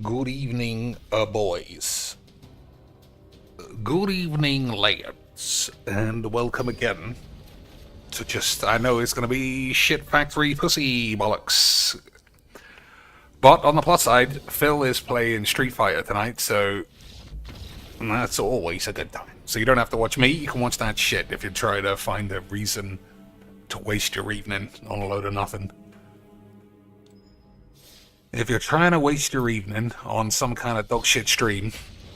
Good evening, boys. Good evening, lads. And welcome again to I know it's going to be shit factory pussy bollocks. But on the plus side, Phil is playing Street Fighter tonight, so that's always a good time. So you don't have to watch me, you can watch that shit if you try to find a reason to waste your evening on a load of nothing. If you're trying to waste your evening on some kind of dog shit stream,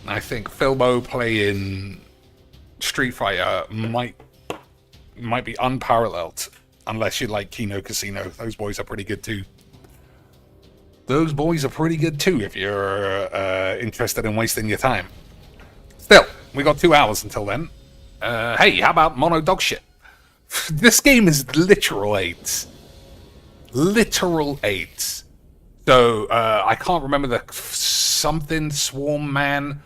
I think Philbo playing Street Fighter might be unparalleled. Unless you like Kino Casino. Those boys are pretty good too. Those boys are pretty good too if you're interested in wasting your time. Still, we got 2 hours until then. Hey, how about mono dog shit? This game is literal AIDS. Literal AIDS. So, I can't remember the something Swarm Man.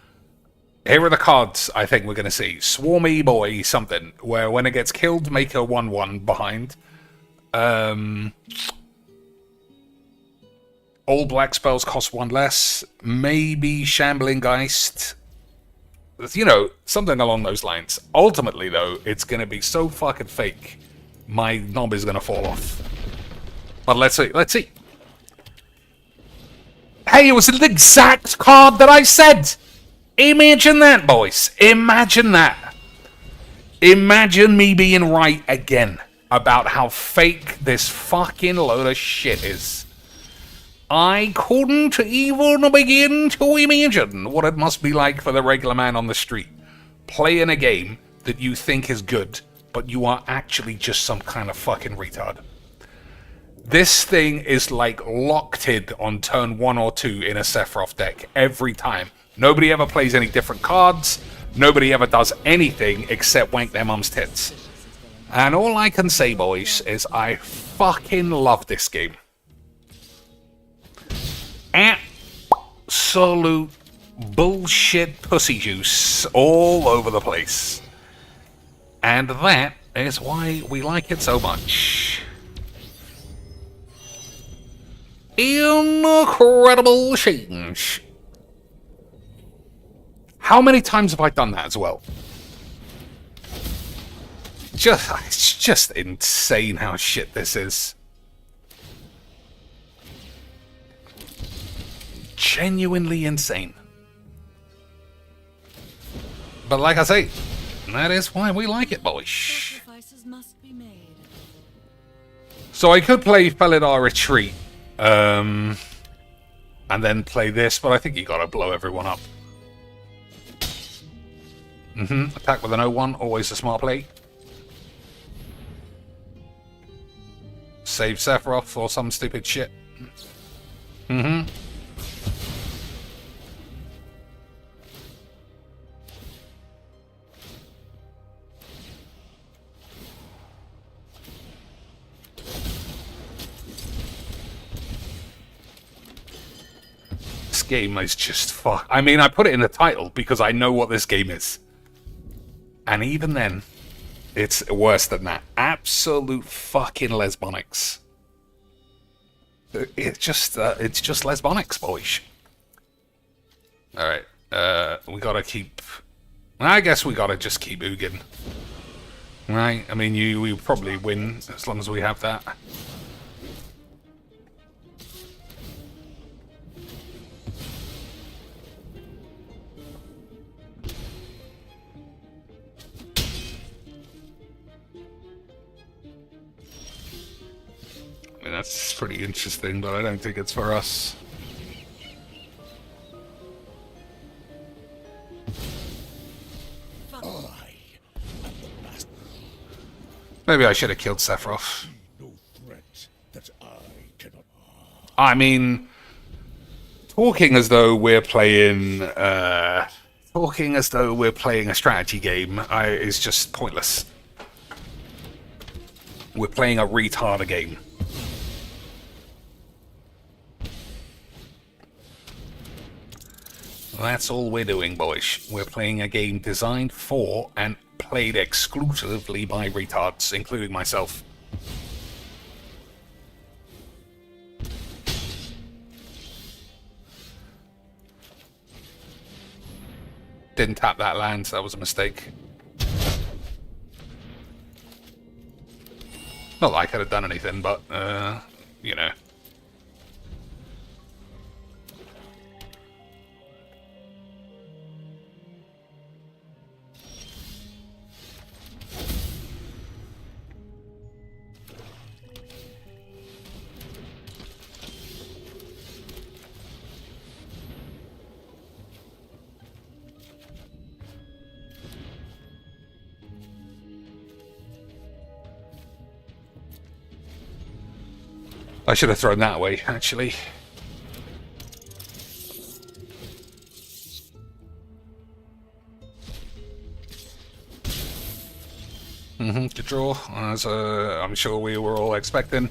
Here are the cards I think we're going to see. Swarmy Boy something, where when it gets killed, make a 1-1 behind. All black spells cost 1 less. Maybe Shambling Geist. You know, something along those lines. Ultimately, though, it's going to be so fucking fake, my knob is going to fall off. But let's see. Hey, it was the exact card that I said! Imagine that, boys. Imagine that. Imagine me being right again about how fake this fucking load of shit is. I couldn't even begin to imagine what it must be like for the regular man on the street, playing a game that you think is good, but you are actually just some kind of fucking retard. This thing is like locked in on turn 1 or 2 in a Sephiroth deck every time. Nobody ever plays any different cards. Nobody ever does anything except wank their mum's tits. And all I can say, boys, is I fucking love this game. Absolute bullshit pussy juice all over the place. And that is why we like it so much. Incredible change. How many times have I done that as well? It's just insane how shit this is. Genuinely insane. But like I say, that is why we like it, boys. So I could play Felidar Retreat. And then play this, but I think you gotta blow everyone up. Attack with an 0-1, always a smart play. Save Sephiroth or some stupid shit. Game is just fuck. I mean, I put it in the title because I know what this game is. And even then, it's worse than that. Absolute fucking lesbonics. It's just lesbonics, boys. Alright, we gotta keep... I guess we gotta just keep ooging. Right? I mean, we probably win as long as we have that. That's pretty interesting, but I don't think it's for us. Maybe I should have killed Sephiroth. I mean, talking as though we're playing a strategy game is just pointless. We're playing a retarder game. That's all we're doing, boys. We're playing a game designed for and played exclusively by retards, including myself. didn't tap that land. That was a mistake. Not that I could have done anything, but, you know. I should have thrown that away, actually. Good draw, as I'm sure we were all expecting.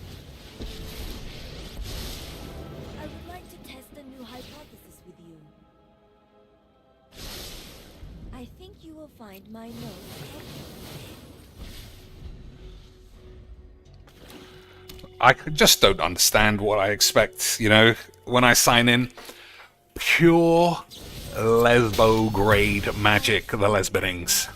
I would like to test a new hypothesis with you. I think you will find my notes helpful. I just don't understand what I expect, you know, when I sign in. Pure lesbo grade magic, the lesbianings.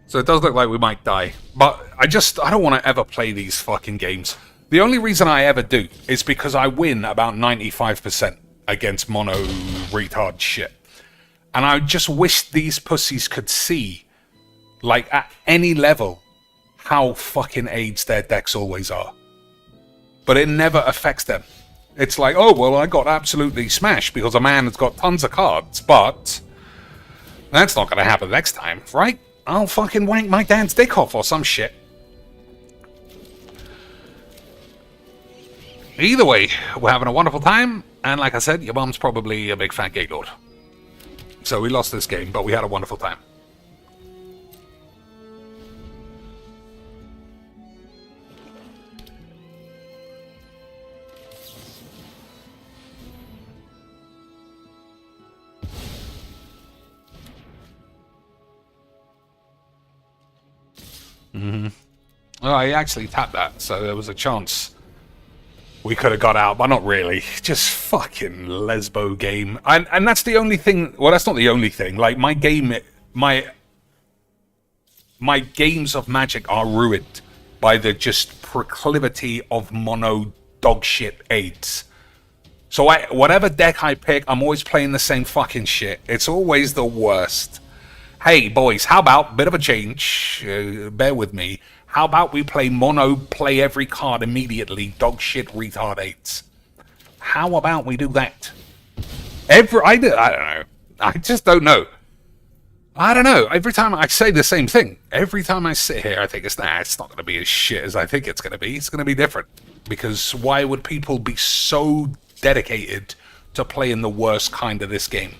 So it does look like we might die. But I don't want to ever play these fucking games. The only reason I ever do is because I win about 95% against mono retard shit. And I just wish these pussies could see, like, at any level, how fucking AIDS their decks always are. But it never affects them. It's like, oh, well, I got absolutely smashed because a man has got tons of cards, but that's not going to happen next time, right? I'll fucking wank my dad's dick off or some shit. Either way, we're having a wonderful time, and like I said, your mom's probably a big fat gay lord. So we lost this game, but we had a wonderful time. Oh, I actually tapped that, so there was a chance we could have got out, but not really. Just fucking lesbo game. And that's the only thing. Well, that's not the only thing. Like, my games of Magic are ruined by the just proclivity of mono dogshit AIDS. So whatever deck I pick, I'm always playing the same fucking shit. It's always the worst. Hey, boys, how about, bit of a change, bear with me, how about we play mono, play every card immediately, dog shit retard 8s? How about we do that? I don't know. I just don't know. I don't know. Every time I say the same thing, every time I sit here, I think it's not going to be as shit as I think it's going to be. It's going to be different. Because why would people be so dedicated to playing the worst kind of this game?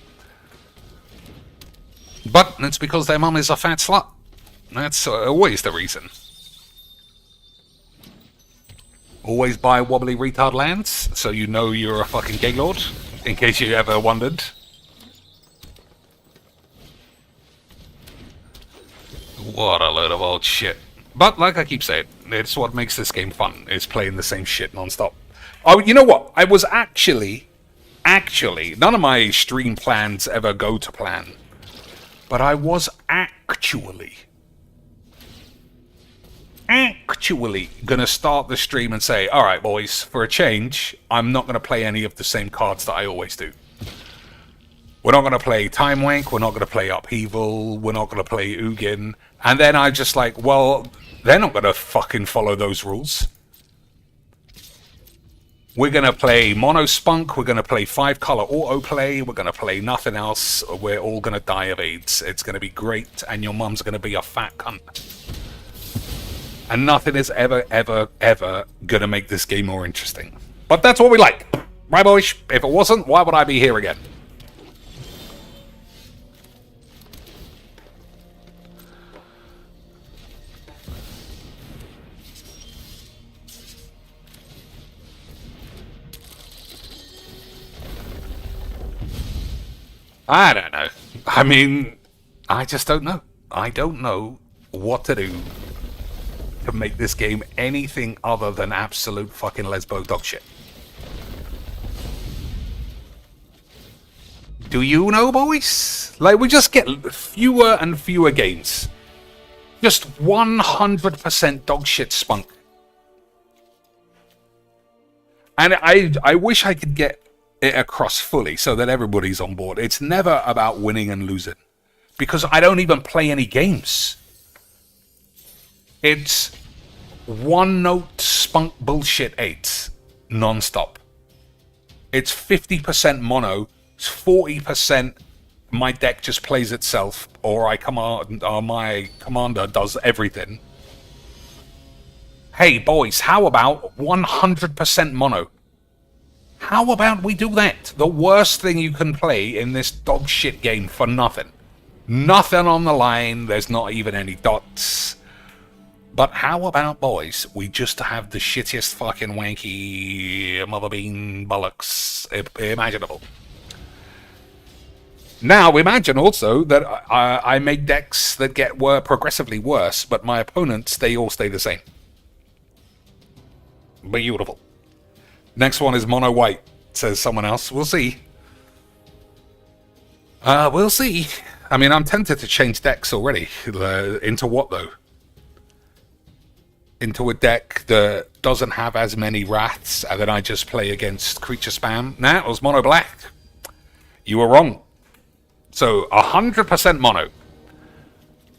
But it's because their mum is a fat slut. That's always the reason. Always buy wobbly retard lands, so you know you're a fucking gay lord, in case you ever wondered. What a load of old shit. But like I keep saying, it's what makes this game fun, is playing the same shit non-stop. Oh, you know what? I was actually, none of my stream plans ever go to plan. But I was actually gonna start the stream and say, alright boys, for a change, I'm not gonna play any of the same cards that I always do. We're not gonna play Time Wank, we're not gonna play Upheaval, we're not gonna play Ugin. And then I just like, well, they're not gonna fucking follow those rules. We're going to play Mono Spunk, we're going to play 5-color autoplay, we're going to play nothing else, we're all going to die of AIDS. It's going to be great, and your mum's going to be a fat cunt. And nothing is ever, ever, ever going to make this game more interesting. But that's what we like. Right, boys? If it wasn't, why would I be here again? I don't know. I mean, I just don't know. I don't know what to do to make this game anything other than absolute fucking lesbo dog shit. Do you know, boys? Like, we just get fewer and fewer games. Just 100% dog shit spunk. And I wish I could get it across fully so that everybody's on board. It's never about winning and losing. Because I don't even play any games. It's one note spunk bullshit 8 non-stop. It's 50% mono, it's 40% my deck just plays itself, or my commander does everything. Hey boys, how about 100% mono? How about we do that? The worst thing you can play in this dog shit game for nothing. Nothing on the line, there's not even any dots. But how about, boys, we just have the shittiest fucking wanky mother bean bollocks imaginable. Now, imagine also that I make decks that get progressively worse, but my opponents, they all stay the same. Beautiful. Next one is mono white, says someone else. We'll see. We'll see. I mean, I'm tempted to change decks already. Into what, though? Into a deck that doesn't have as many wraths, and then I just play against creature spam. Nah, it was mono black. You were wrong. So, 100% mono.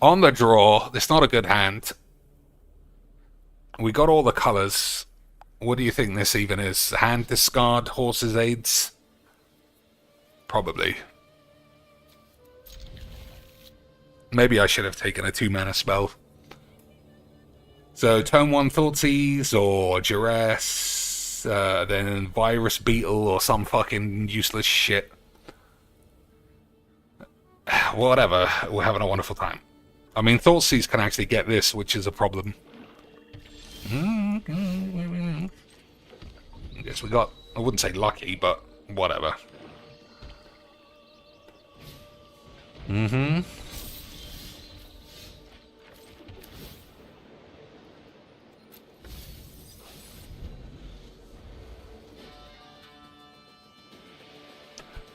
On the draw, it's not a good hand. We got all the colors. What do you think this even is? Hand discard, horse's aids? Probably. Maybe I should have taken a 2-mana spell. So, turn 1 Thoughtseize or Duress, then Virus Beetle or some fucking useless shit. Whatever, we're having a wonderful time. I mean, Thoughtseize can actually get this, which is a problem. I guess we got, I wouldn't say lucky, but whatever.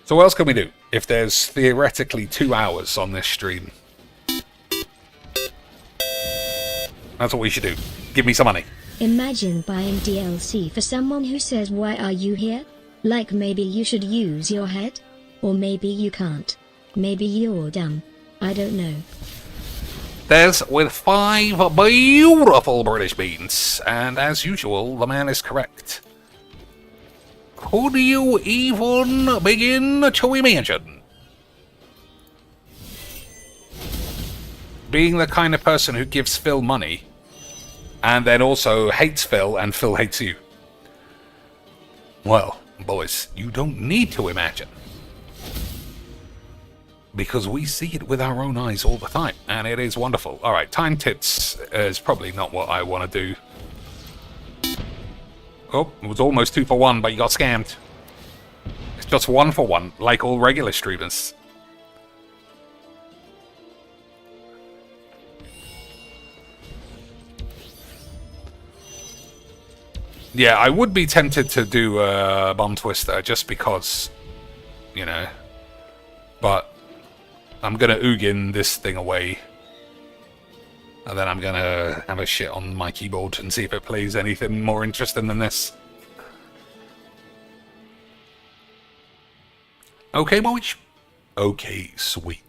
So what else can we do if there's theoretically 2 hours on this stream? That's what we should do. Give me some money. Imagine buying DLC for someone who says, "Why are you here?" Like, maybe you should use your head? Or maybe you can't. Maybe you're dumb. I don't know. There's with 5 beautiful British beans. And as usual, the man is correct. Could you even begin to imagine being the kind of person who gives Phil money and then also hates Phil and Phil hates you? Well, boys, you don't need to imagine. Because we see it with our own eyes all the time, and it is wonderful. Alright, time tits is probably not what I want to do. Oh, it was almost 2 for 1, but you got scammed. It's just 1 for 1, like all regular streamers. Yeah, I would be tempted to do a Bum Twister, just because, you know. But I'm going to Ugin this thing away. And then I'm going to have a shit on my keyboard and see if it plays anything more interesting than this. Okay, boys? Okay, sweet.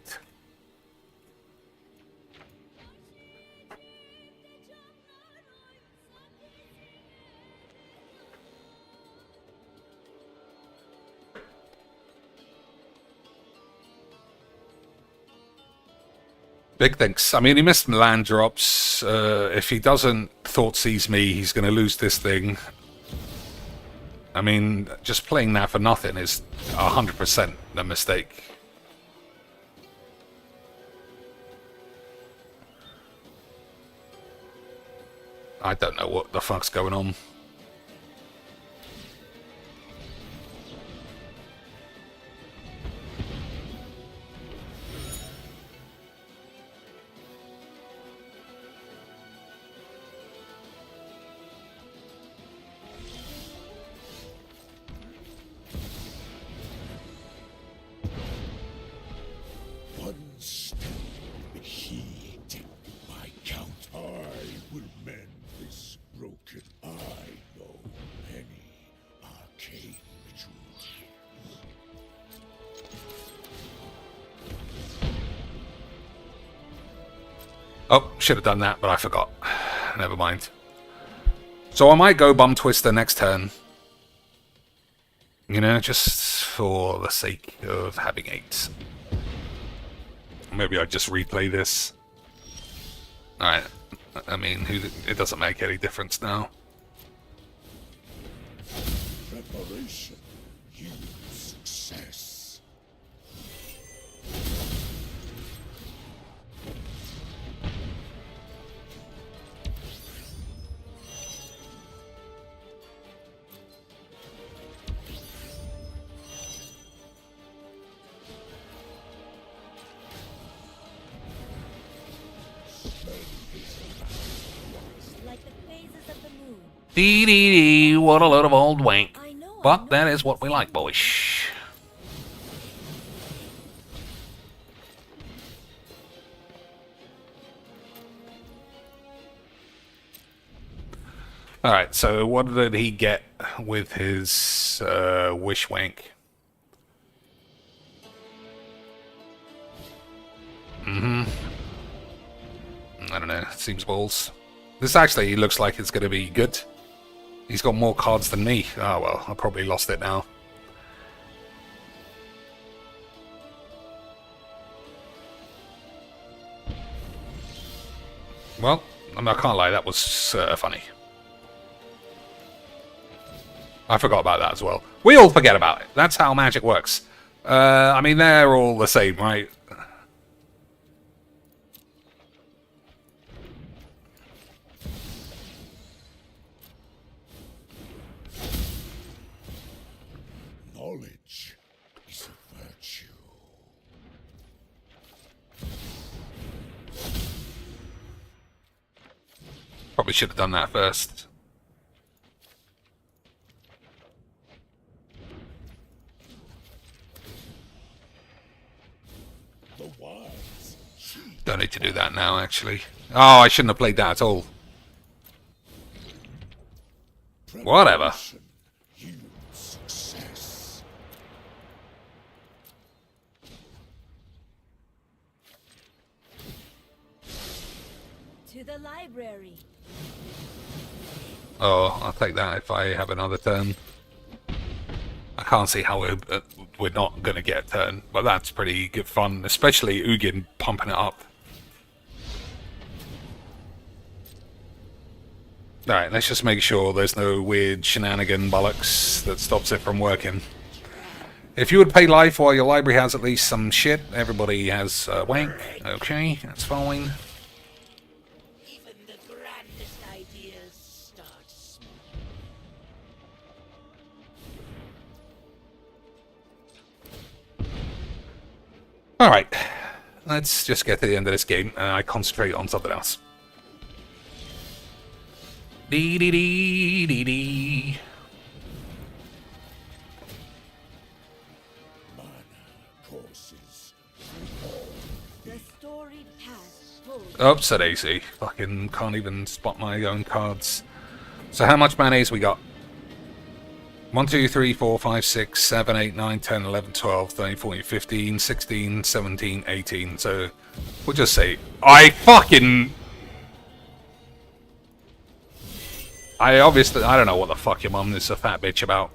Big thanks. I mean, he missed land drops. If he doesn't Thoughtseize me, he's going to lose this thing. I mean, just playing that for nothing is 100% a mistake. I don't know what the fuck's going on. Oh, should have done that, but I forgot. Never mind. So I might go Bum Twister next turn. You know, just for the sake of having 8. Maybe I just replay this. Alright. I mean, it doesn't make any difference now. Preparation yields success. Like the phases of the moon. Dee dee dee, what a load of old wank. I know. But that is what we like, boys. Alright, so what did he get with his wish wank? I don't know, seems balls. This actually looks like it's going to be good. He's got more cards than me. Oh well, I probably lost it now. Well, I can't lie, that was funny. I forgot about that as well. We all forget about it. That's how magic works. I mean, they're all the same, right? Knowledge is a virtue. Probably should have done that first. The wise heed Don't need to do that now, actually. Oh, I shouldn't have played that at all. Whatever. preparation yields success. To the library. Oh, I'll take that if I have another turn. I can't see how we're not going to get a turn, but that's pretty good fun, especially Ugin pumping it up. Alright, let's just make sure there's no weird shenanigan bollocks that stops it from working. If you would pay life while your library has at least some shit, everybody has wank. Okay, that's fine. Even the grandest ideas start small. Alright, let's just get to the end of this game and I concentrate on something else. Dee dee dee dee dee. Mana courses. The storied past holds. Oh, said AC. Fucking can't even spot my own cards. So how much mayonnaise we got? 1, 2, 3, 4, 5, 6, 7, 8, 9, 10, 11, 12, 13, 14, 15, 16, 17, 18. So we'll just say I don't know what the fuck your mum is a fat bitch about.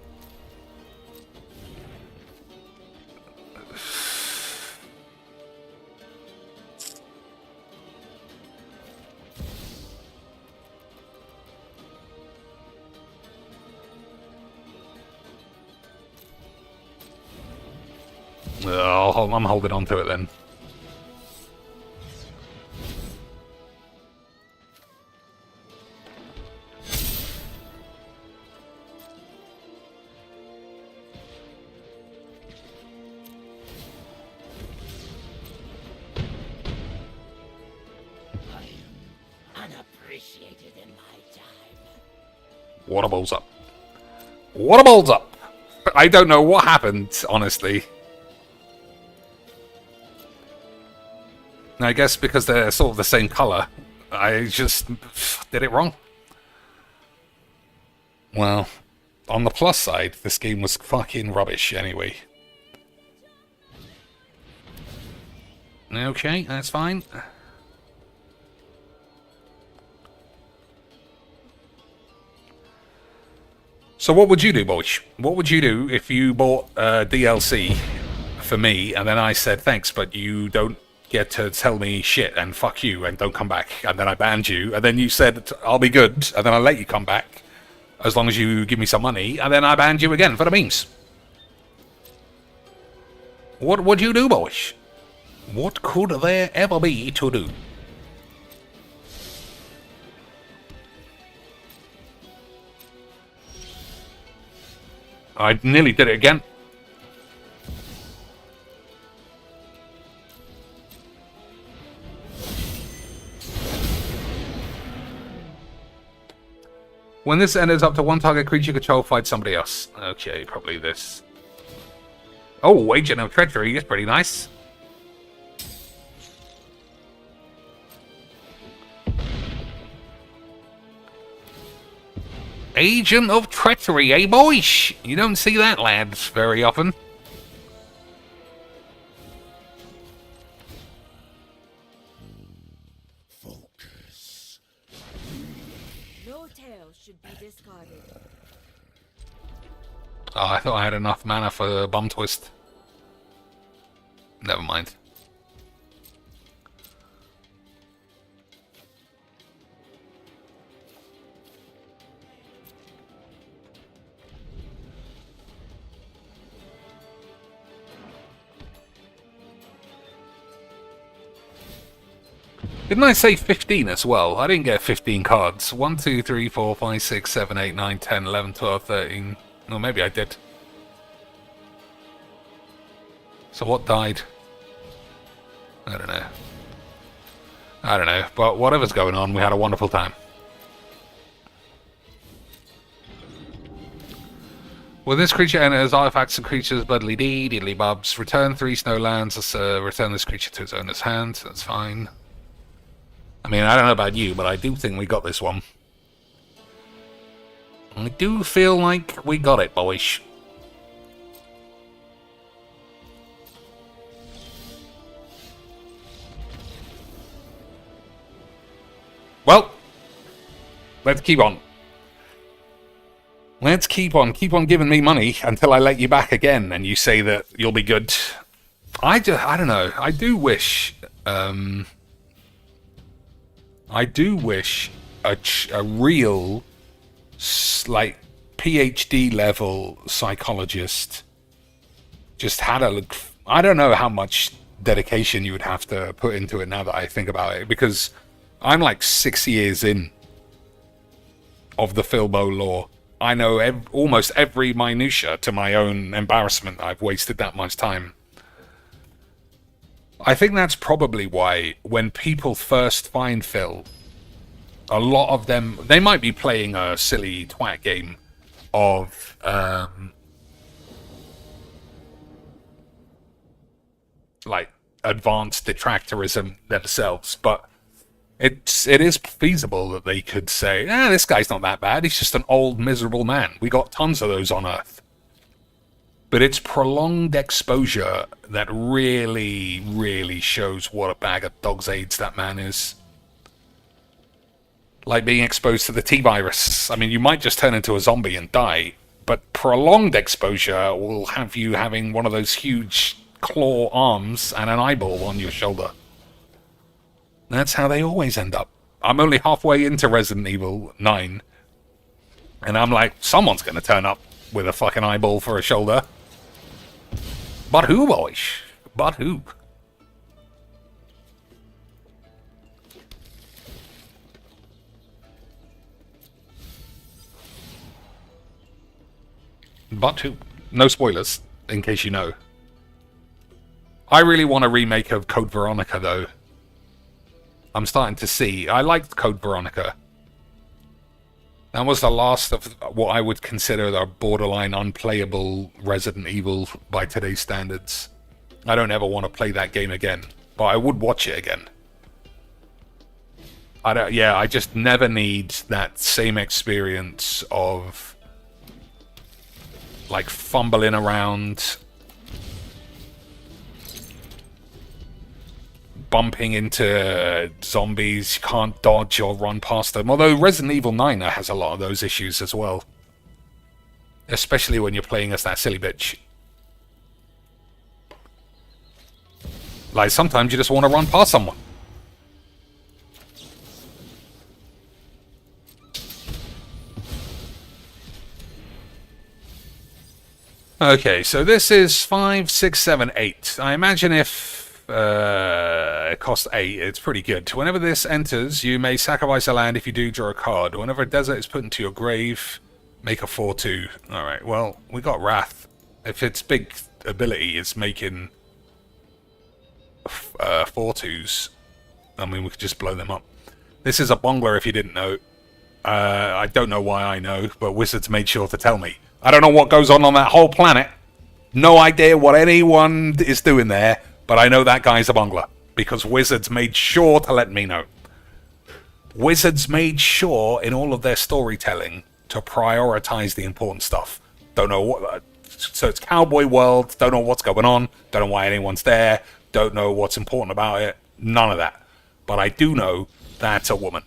I'm holding on to it then. I am unappreciated in my time. Water balls up. Water balls up! I don't know what happened, honestly. I guess because they're sort of the same color, I just did it wrong. Well, on the plus side, this game was fucking rubbish anyway. Okay, that's fine. So what would you do, boys? What would you do if you bought DLC for me, and then I said thanks, but you don't get to tell me shit, and fuck you, and don't come back, and then I banned you, and then you said I'll be good, and then I let you come back, as long as you give me some money, and then I banned you again for the memes? What would you do, boys? What could there ever be to do? I nearly did it again. When this enters up to one target creature control, fight somebody else. Okay, probably this. Oh, Agent of Treachery is pretty nice. Agent of Treachery, eh, boys? You don't see that, lads, very often. Focus. No tails should be discarded. Oh, I thought I had enough mana for Bum Twist. Never mind. Didn't I say 15 as well? I didn't get 15 cards. 1, 2, 3, 4, 5, 6, 7, 8, 9, 10, 11, 12, 13. Or maybe I did. So what died? I don't know. I don't know. But whatever's going on, we had a wonderful time. When this creature enters, artifacts and creatures, Budly Dee, Diddly Bubs, return 3 snowlands, return this creature to its owner's hand. That's fine. I mean, I don't know about you, but I do think we got this one. I do feel like we got it, boys. Well, let's keep on. Let's keep on giving me money until I let you back again, and you say that you'll be good. I don't know. I do wish a real, like, PhD level psychologist just had a look. I don't know how much dedication you would have to put into it now that I think about it, because I'm like 6 years in of the Filbo lore. I know almost every minutia to my own embarrassment. I've wasted that much time. I think that's probably why when people first find Phil, a lot of them, they might be playing a silly twat game of like advanced detractorism themselves, but it is feasible that they could say, this guy's not that bad, he's just an old miserable man. We got tons of those on Earth. But it's prolonged exposure that really, really shows what a bag of dog's aids that man is. Like being exposed to the T-virus. I mean, you might just turn into a zombie and die, but prolonged exposure will have you having one of those huge claw arms and an eyeball on your shoulder. That's how they always end up. I'm only halfway into Resident Evil 9, and I'm like, someone's going to turn up with a fucking eyeball for a shoulder. But who, boys? But who? But who? No spoilers, in case you know. I really want a remake of Code Veronica, though. I'm starting to see. I liked Code Veronica. That was the last of what I would consider a borderline unplayable Resident Evil by today's standards. I don't ever want to play that game again, but I would watch it again. I just never need that same experience of like fumbling around, bumping into zombies, you can't dodge or run past them. Although Resident Evil 9 has a lot of those issues as well. Especially when you're playing as that silly bitch. Like, sometimes you just want to run past someone. Okay, so this is 5, 6, 7, 8. I imagine if it costs 8, it's pretty good. Whenever this enters, you may sacrifice a land. If you do, draw a card. Whenever a desert is put into your grave, make a 4/2. Alright, well, we got Wrath. If its big ability is making 4/2s, I mean, we could just blow them up. This is a Bongler, if you didn't know. I don't know why I know, but Wizards made sure to tell me. I don't know what goes on that whole planet. No idea what anyone is doing there, but I know that guy's a Bongler, because Wizards made sure to let me know. Wizards made sure in all of their storytelling to prioritize the important stuff. Don't know what... So it's Cowboy World, don't know what's going on, don't know why anyone's there, don't know what's important about it, none of that. But I do know that's a woman.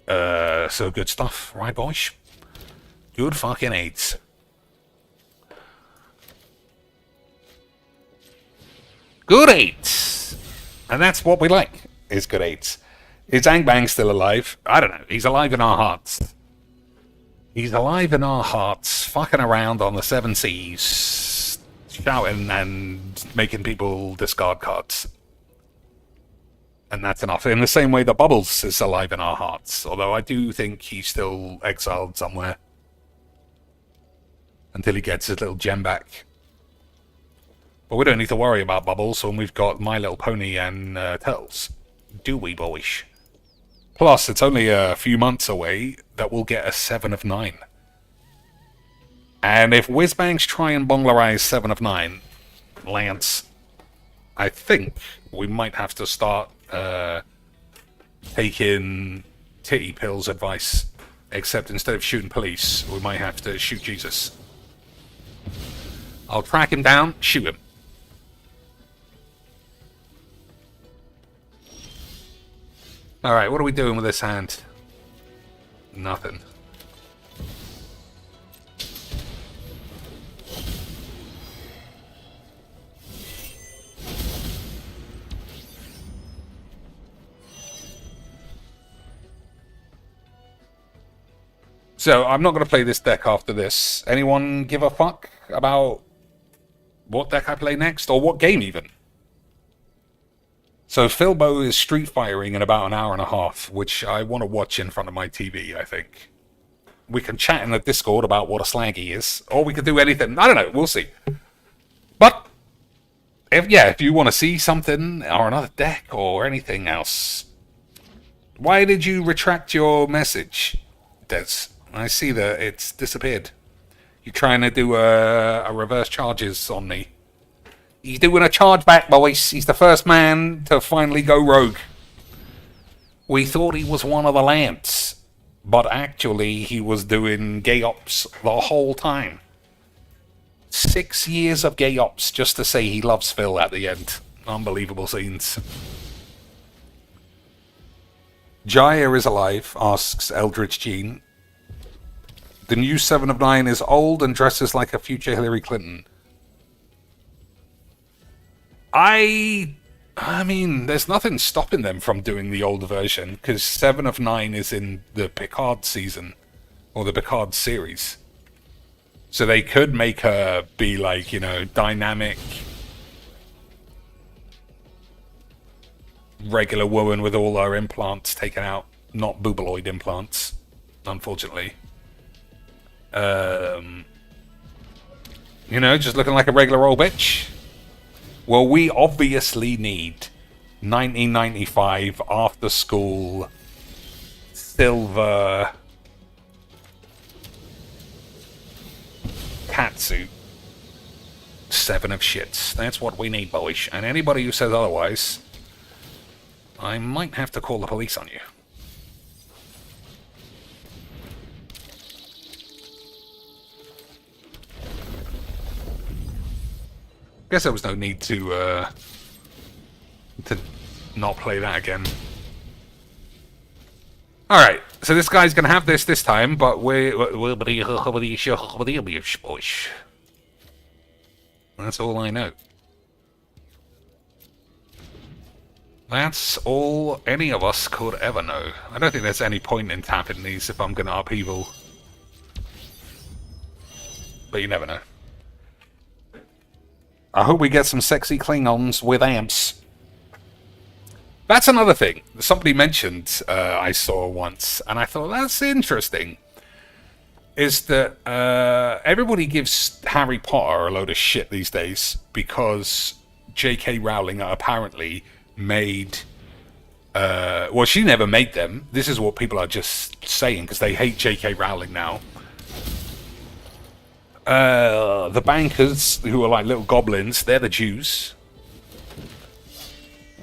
So good stuff, right boys? Good fucking AIDS. Good AIDS! And that's what we like, is good AIDS. Is Angbang still alive? I don't know, he's alive in our hearts. He's alive in our hearts, fucking around on the 7 seas, shouting and making people discard cards. And that's enough. In the same way that Bubbles is alive in our hearts, although I do think he's still exiled somewhere. Until he gets his little gem back. But we don't need to worry about Bubbles when we've got My Little Pony and Turtles. Do we, boys? Plus, it's only a few months away that we'll get a 7 of 9. And if Whizbangs try and Bonglerize 7 of 9, Lance, I think we might have to start taking titty pills advice. Except instead of shooting police, we might have to shoot Jesus. I'll track him down, shoot him. Alright, what are we doing with this hand? Nothing. So, I'm not going to play this deck after this. Anyone give a fuck about what deck I play next? Or what game, even? So, Philbo is street firing in about an hour and a half, which I want to watch in front of my TV, I think. We can chat in the Discord about what a slag he is. Or we could do anything. I don't know. We'll see. But, if you want to see something, or another deck, or anything else. Why did you retract your message, Des? I see that it's disappeared. You're trying to do a reverse charges on me. He's doing a charge back, boys. He's the first man to finally go rogue. We thought he was one of the Lance, but actually he was doing gay ops the whole time. 6 years of gay ops just to say he loves Phil at the end. Unbelievable scenes. Jaya is alive, asks Eldritch Jean. The new 7 of 9 is old and dresses like a future Hillary Clinton. I mean, there's nothing stopping them from doing the older version, because 7 of 9 is in the Picard season, or the Picard series. So they could make her be like, you know, dynamic, regular woman with all her implants taken out. Not boobaloid implants, unfortunately. You know, just looking like a regular old bitch. Well, we obviously need 1995 after school silver catsuit 7 of shits. That's what we need, boys. And anybody who says otherwise, I might have to call the police on you. Guess there was no need to not play that again. Alright, So this guy's gonna have this time, but we'll be. That's all I know. That's all any of us could ever know. I don't think there's any point in tapping these if I'm gonna upheaval. But you never know. I hope we get some sexy Klingons with amps. That's another thing. Somebody mentioned I saw once, and I thought, that's interesting. Is that everybody gives Harry Potter a load of shit these days because J.K. Rowling apparently made... well, she never made them. This is what people are just saying because they hate J.K. Rowling now. The bankers, who are like little goblins, they're the Jews.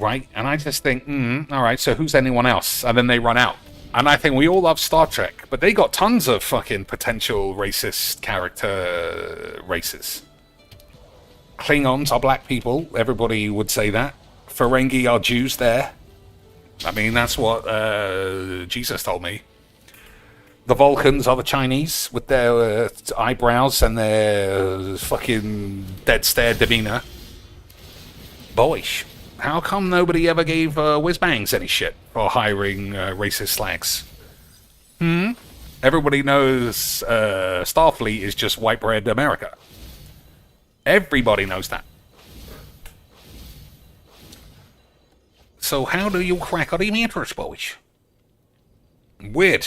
Right? And I just think, alright, so who's anyone else? And then they run out. And I think we all love Star Trek, but they got tons of fucking potential racist character races. Klingons are black people, everybody would say that. Ferengi are Jews there. I mean, that's what Jesus told me. The Vulcans are the Chinese with their eyebrows and their fucking dead stare demeanor. Boyish. How come nobody ever gave whiz-bangs any shit for hiring racist slags? Everybody knows Starfleet is just white bread America. Everybody knows that. So how do you crack the matrix, boys? Weird.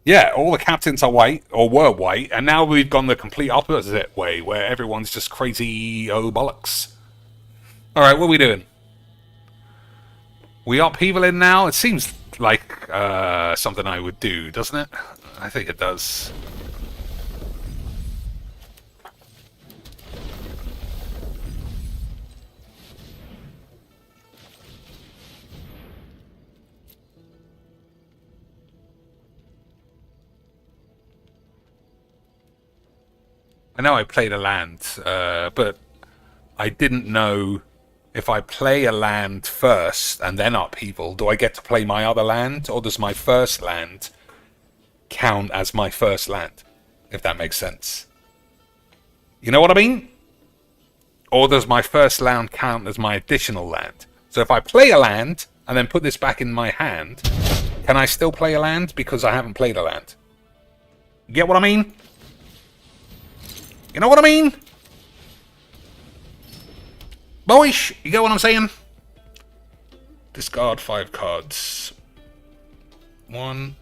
Yeah, all the captains are white, or were white, and now we've gone the complete opposite way, where everyone's just crazy bollocks. Alright, what are we doing? We upheavaling now? It seems like something I would do, doesn't it? I think it does. I know I played a land, but I didn't know if I play a land first and then upheaval, do I get to play my other land, or does my first land count as my first land? If that makes sense. You know what I mean? Or does my first land count as my additional land? So if I play a land and then put this back in my hand, can I still play a land because I haven't played a land? You get what I mean? You know what I mean? Boyish, you get what I'm saying? Discard 5 cards. 1,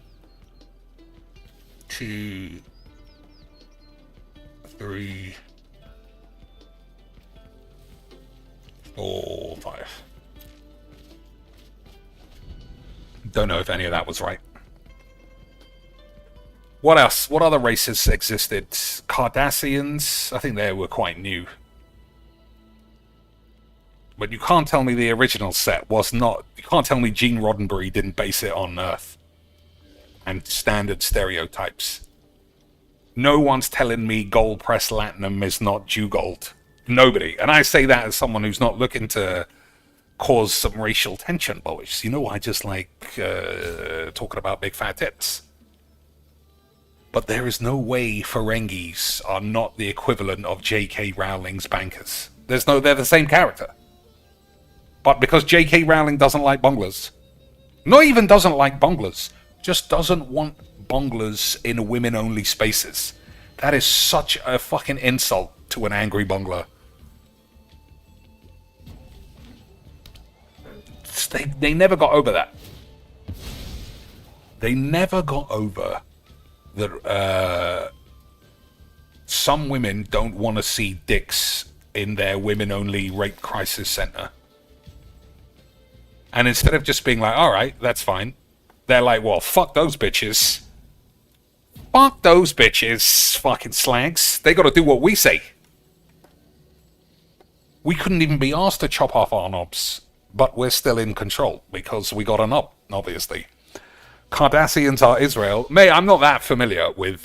2, 3, 4, 5. Don't know if any of that was right. What else? What other races existed? Cardassians? I think they were quite new. But you can't tell me the original set was not... You can't tell me Gene Roddenberry didn't base it on Earth. And standard stereotypes. No one's telling me gold pressed latinum is not Jew gold. Nobody. And I say that as someone who's not looking to cause some racial tension, boys. You know, I just like talking about big fat tits. But there is no way Ferengis are not the equivalent of J.K. Rowling's bankers. They're the same character. But because J.K. Rowling doesn't like bunglers, not even doesn't like bunglers, just doesn't want bunglers in women-only spaces. That is such a fucking insult to an angry bungler. They never got over that. They never got over that some women don't want to see dicks in their women-only rape crisis center. And instead of just being like, alright, that's fine, they're like, well, fuck those bitches. Fuck those bitches, fucking slags. They gotta do what we say. We couldn't even be asked to chop off our knobs, but we're still in control, because we got a knob, obviously. Cardassians are Israel. Mate, I'm not that familiar with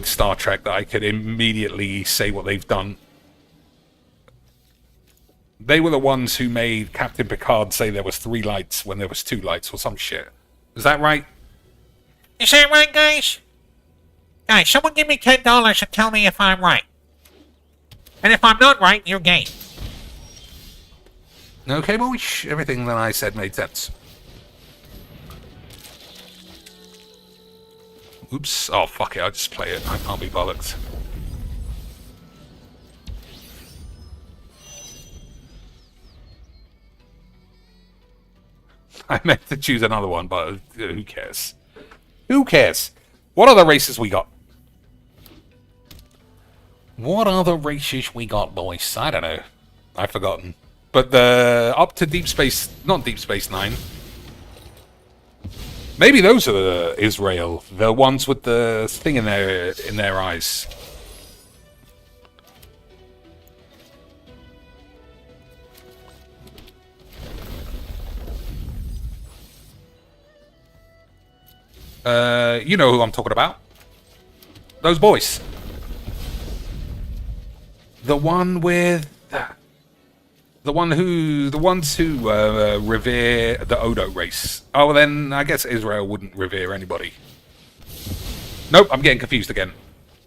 Star Trek that I could immediately say what they've done. They were the ones who made Captain Picard say there was 3 lights when there was 2 lights or some shit. Is that right? Is that right, guys? Guys, someone give me $10 and tell me if I'm right. And if I'm not right, you're gay. Okay, boys. Everything that I said made sense. Oops. Oh, fuck it. I'll just play it. I can't be bollocks. I meant to choose another one, but who cares? Who cares? What other races we got? What other races we got, boys? I don't know. I've forgotten. But the up to Deep Space, not Deep Space Nine. Maybe those are the Israel, the ones with the thing in their eyes. You know who I'm talking about. Those boys. The one with... The ones who revere the Odo race. Oh, well then I guess Israel wouldn't revere anybody. Nope, I'm getting confused again.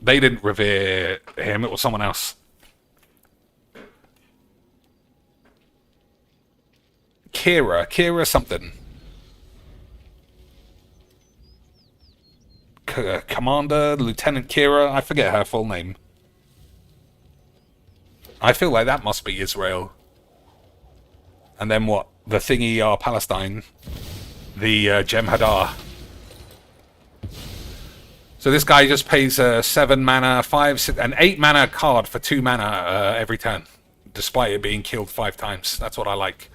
They didn't revere him, it was someone else. Kira something. Commander, Lieutenant Kira, I forget her full name. I feel like that must be Israel. And then what? The thingy are Palestine. The Jem'Hadar. So this guy just pays 7 mana, 5, 6, an 8 mana card for 2 mana every turn. Despite it being killed 5 times. That's what I like.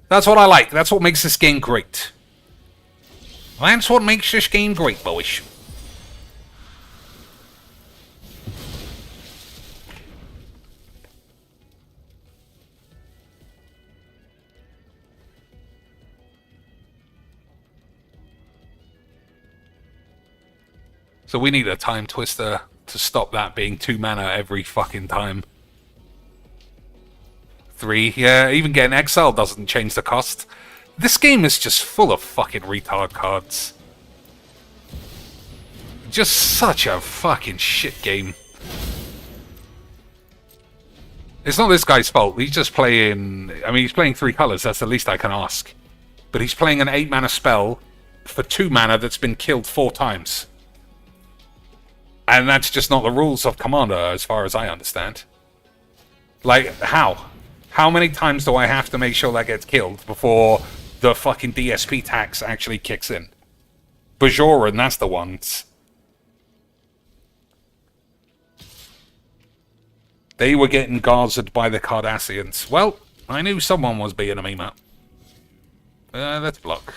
That's what I like. That's what makes this game great. That's what makes this game great, boys. So we need a time twister to stop that being 2 mana every fucking time. 3, yeah, even getting exiled doesn't change the cost. This game is just full of fucking retard cards. Just such a fucking shit game. It's not this guy's fault. He's just playing... I mean, he's playing 3 colors. That's the least I can ask. But he's playing an 8 mana spell for 2 mana that's been killed 4 times. And that's just not the rules of Commander, as far as I understand. Like, how? How many times do I have to make sure that gets killed before the fucking DSP tax actually kicks in? Bajoran, that's the ones. They were getting gazered by the Cardassians. Well, I knew someone was being a meme up. Let's block.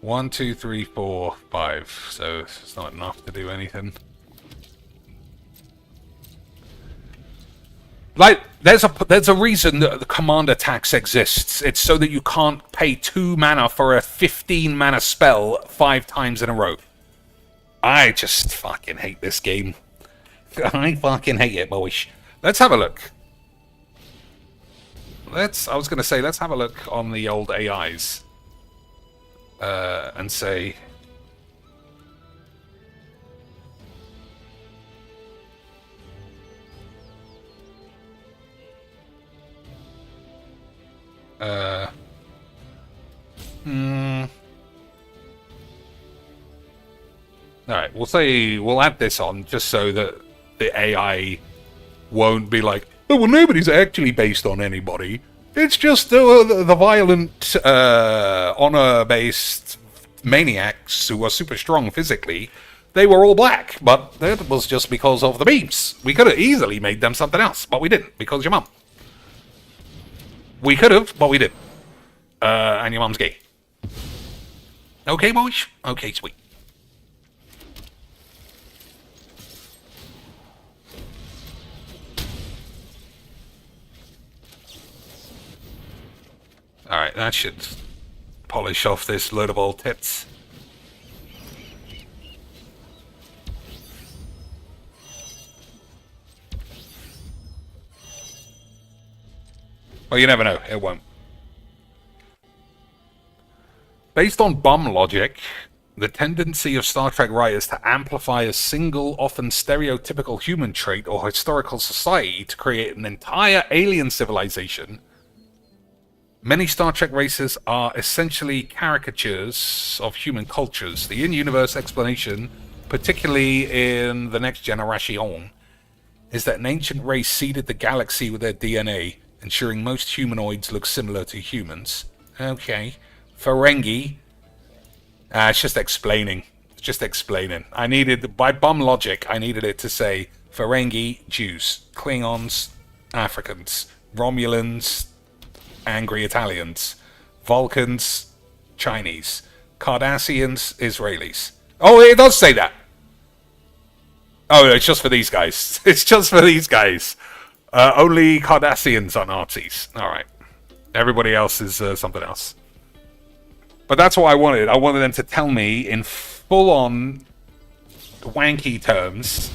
One, 2, 3, 4, 5. So it's not enough to do anything. Like, there's a reason that the commander tax exists. It's so that you can't pay 2 mana for a 15 mana spell 5 times in a row. I just fucking hate this game. I fucking hate it, boys. Let's have a look. I was gonna say, let's have a look on the old AIs. And say... Alright, we'll add this on just so that the AI won't be like, oh, well, nobody's actually based on anybody. It's just the violent, honor-based maniacs who are super strong physically. They were all black, but that was just because of the memes. We could have easily made them something else, but we didn't, because your mum. We could have, but we didn't. And your mum's gay. Okay, boys? Okay, sweet. Alright, that should polish off this load of old tits. Well, you never know. It won't. Based on bum logic, the tendency of Star Trek writers to amplify a single, often stereotypical human trait or historical society to create an entire alien civilization, many Star Trek races are essentially caricatures of human cultures. The in-universe explanation, particularly in The Next Generation, is that an ancient race seeded the galaxy with their DNA, ensuring most humanoids look similar to humans. Okay. Ferengi. It's just explaining. It's just explaining. I needed, by bum logic, I needed it to say Ferengi, Jews. Klingons, Africans. Romulans, angry Italians. Vulcans, Chinese. Cardassians, Israelis. Oh, it does say that. Oh, it's just for these guys. It's just for these guys. Only Cardassians are Nazis. Alright. Everybody else is something else. But that's what I wanted. I wanted them to tell me in full-on wanky terms.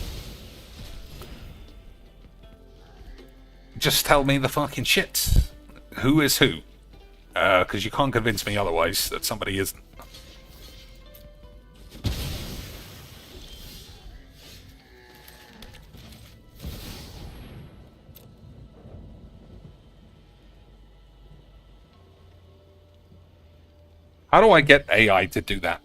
Just tell me the fucking shit. Who is who? Because you can't convince me otherwise that somebody isn't. How do I get AI to do that?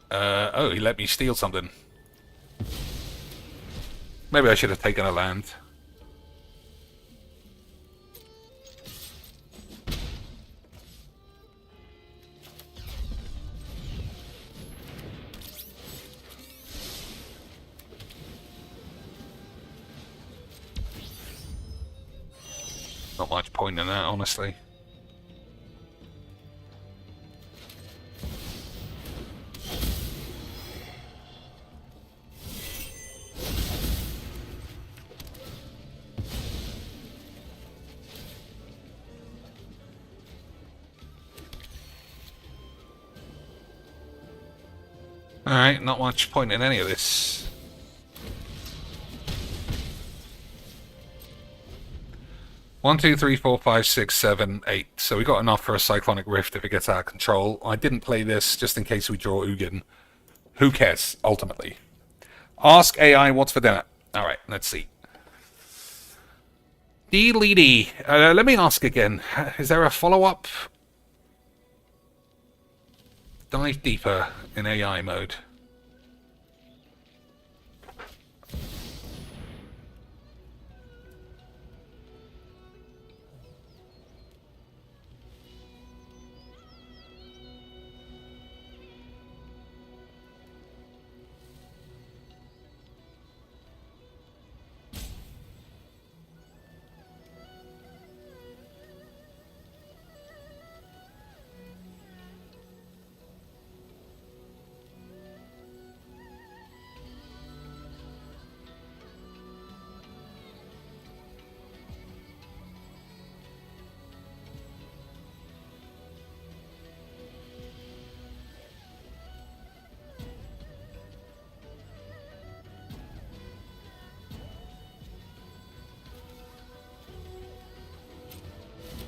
Oh, he let me steal something. Maybe I should have taken a land. Not much point in that, honestly. Alright, not much point in any of this. One, two, three, four, five, six, seven, 8. So we got enough for a Cyclonic Rift if it gets out of control. I didn't play this just in case we draw Ugin. Who cares, ultimately? Ask AI what's for dinner. Alright, let's see. Dee. Let me ask again. Is there a follow-up? Dive deeper in AI mode.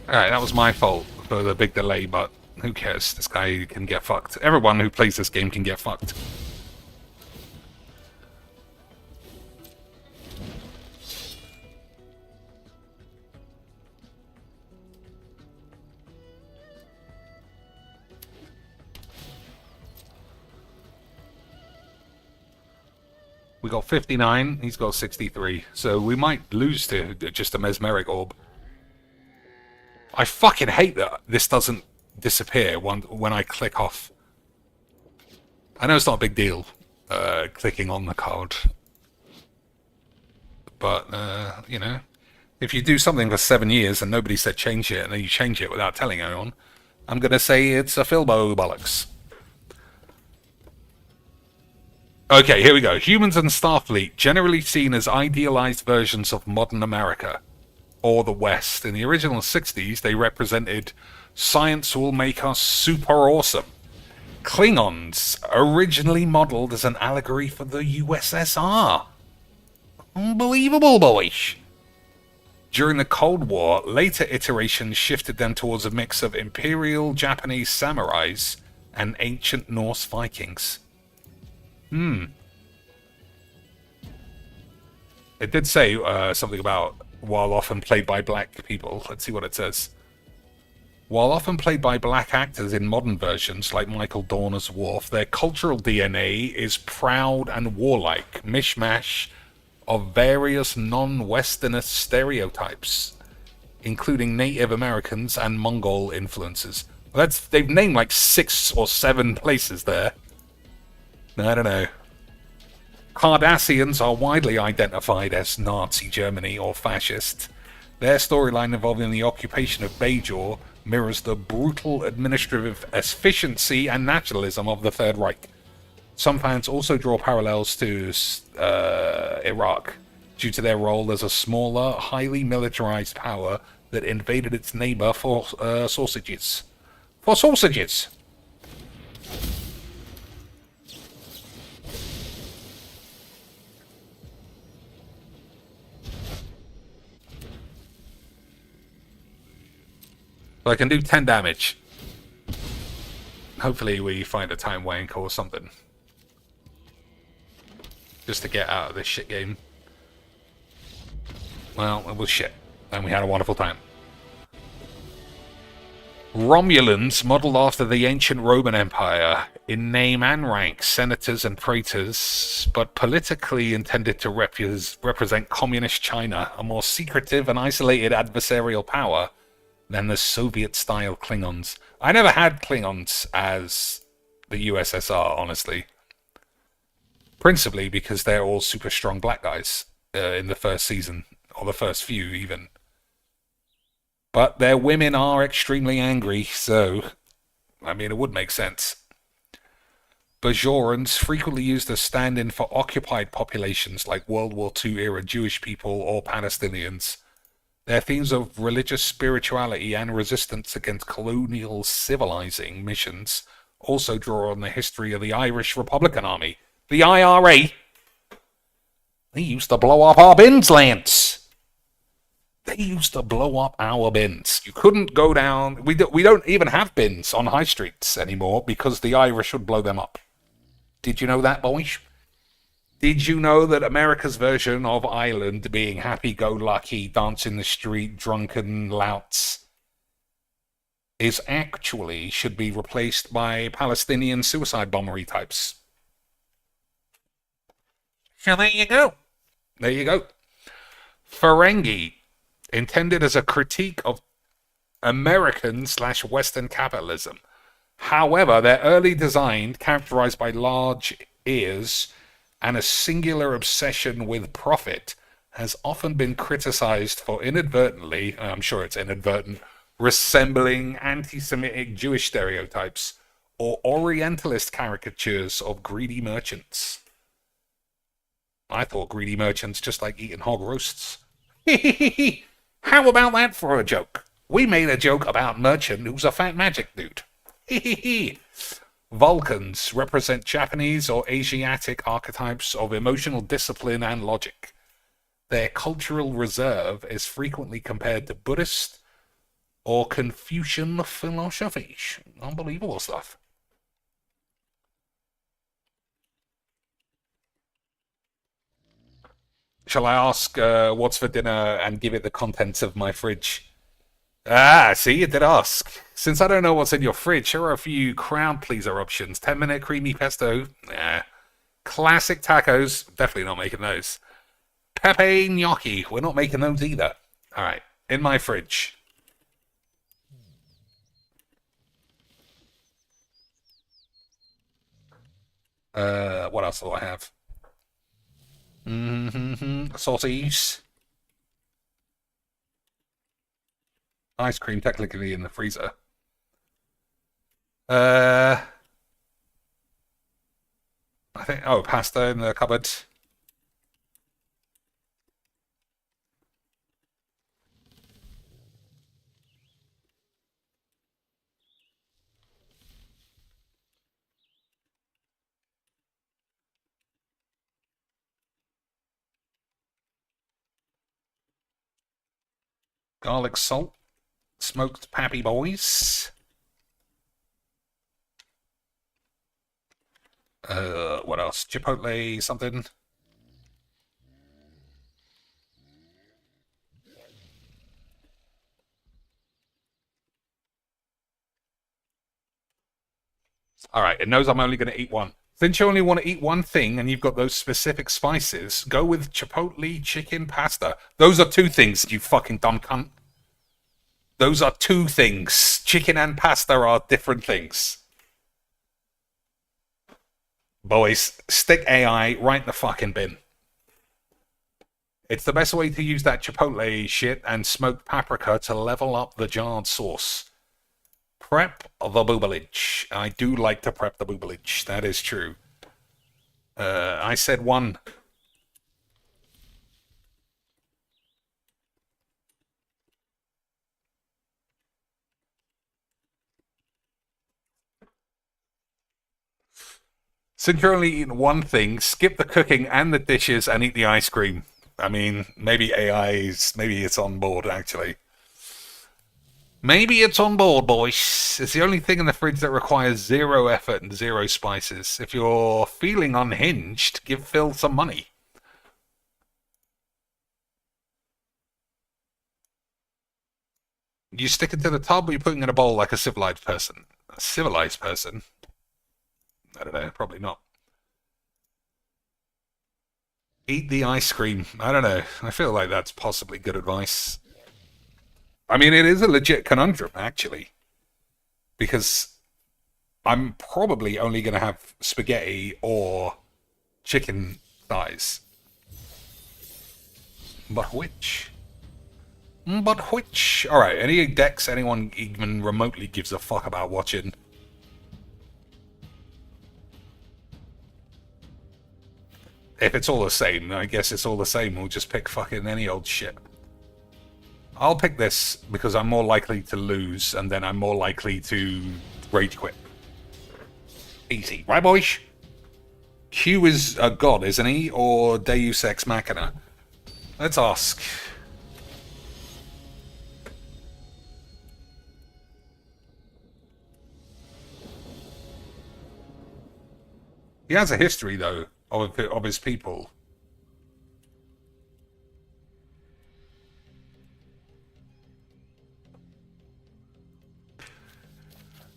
Alright, that was my fault for the big delay, but who cares? This guy can get fucked. Everyone who plays this game can get fucked. We got 59, he's got 63, so we might lose to just a Mesmeric Orb. I fucking hate that this doesn't disappear when I click off. I know it's not a big deal, clicking on the card. But, you know, if you do something for 7 years and nobody said change it, and then you change it without telling anyone, I'm going to say it's a Filbo bollocks. Okay, here we go. Humans and Starfleet, generally seen as idealized versions of modern America. or the West. In the original 60s, they represented science will make us super awesome. Klingons, originally modeled as an allegory for the USSR. Unbelievable, boys. During the Cold War, later iterations shifted them towards a mix of Imperial Japanese samurais and ancient Norse Vikings. It did say something about while often played by black people. Let's see what it says. While often played by black actors in modern versions like Michael Dorn as Worf, their cultural DNA is proud and warlike, mishmash of various non-Westernist stereotypes, including Native Americans and Mongol influences. Well, they've named like 6 or 7 places there. I don't know. Cardassians are widely identified as Nazi Germany or fascist. Their storyline involving the occupation of Bajor mirrors the brutal administrative efficiency and nationalism of the Third Reich. Some fans also draw parallels to Iraq, due to their role as a smaller, highly militarized power that invaded its neighbor for sausages. For sausages! So I can do 10 damage. Hopefully we find a time wank or something. Just to get out of this shit game. Well, it was shit. And we had a wonderful time. Romulans, modelled after the ancient Roman Empire, in name and rank, senators and praetors, but politically intended to represent communist China, a more secretive and isolated adversarial power than the Soviet-style Klingons. I never had Klingons as the USSR, honestly. Principally because they're all super strong black guys in the first season, or the first few even. But their women are extremely angry, so, I mean, it would make sense. Bajorans frequently used as stand-in for occupied populations like World War II-era Jewish people or Palestinians. Their themes of religious spirituality and resistance against colonial civilizing missions also draw on the history of the Irish Republican Army. The IRA. They used to blow up our bins, Lance. They used to blow up our bins. You couldn't go down. We don't even have bins on high streets anymore because the Irish would blow them up. Did you know that, boys? Did you know that America's version of Ireland being happy-go-lucky, dance in the street, drunken louts, is actually should be replaced by Palestinian suicide bombery types? So there you go. There you go. Ferengi, intended as a critique of American/Western capitalism. However, their early design, characterized by large ears and a singular obsession with profit, has often been criticized for inadvertently, I'm sure it's inadvertent, resembling anti-Semitic Jewish stereotypes or Orientalist caricatures of greedy merchants. I thought greedy merchants just like eating hog roasts. How about that for a joke? We made a joke about merchant who's a fat magic dude. Vulcans represent Japanese or Asiatic archetypes of emotional discipline and logic. Their cultural reserve is frequently compared to Buddhist or Confucian philosophies. Unbelievable stuff. Shall I ask what's for dinner and give it the contents of my fridge? Ah, see, you did ask. Since I don't know what's in your fridge, here are a few crowd pleaser options. 10-minute creamy pesto. Classic tacos. Definitely not making those. Pepe gnocchi. We're not making those either. All right, in my fridge. What else do I have? Sausage. Ice cream technically in the freezer. I think, pasta in the cupboard. Garlic salt. Smoked pappy boys. What else? Chipotle something. Alright, it knows I'm only going to eat one. Since you only want to eat one thing and you've got those specific spices, go with chipotle chicken pasta. Those are two things, you fucking dumb cunt. Those are two things. Chicken and pasta are different things. Boys, stick AI right in the fucking bin. It's the best way to use that chipotle shit and smoked paprika to level up the jarred sauce. Prep the boobage. I do like to prep the boobage. That is true. I said one. Since you're only eating one thing, skip the cooking and the dishes and eat the ice cream. I mean, maybe maybe it's on board, actually. Maybe it's on board, boys. It's the only thing in the fridge that requires 0 effort and 0 spices. If you're feeling unhinged, give Phil some money. You stick it to the tub, or you putting it in a bowl like a civilized person? A civilized person? I don't know, probably not. Eat the ice cream. I don't know. I feel like that's possibly good advice. I mean, it is a legit conundrum, actually. Because I'm probably only going to have spaghetti or chicken thighs. But which? But which? Alright, any decks anyone even remotely gives a fuck about watching? If it's all the same, I guess it's all the same. We'll just pick fucking any old shit. I'll pick this because I'm more likely to lose, and then I'm more likely to rage quit. Easy. Right, boys? Q is a god, isn't he? Or Deus Ex Machina? Let's ask. He has a history, though, of his people.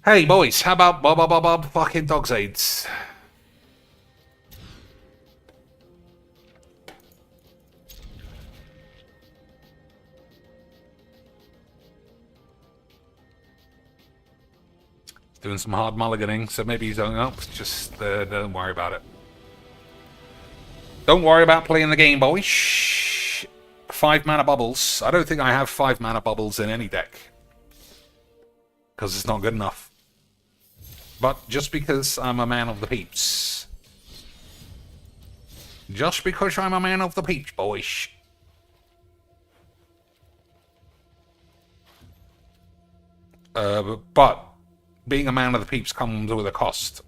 Hey, boys, how about Bob fucking Dog's AIDS? Doing some hard mulliganing, so maybe he's going up. Just don't worry about it. Don't worry about playing the game, boys. 5 mana bubbles. I don't think I have 5 mana bubbles in any deck. Because it's not good enough. But just because I'm a man of the peeps. Just because I'm a man of the peeps, boys. But being a man of the peeps comes with a cost.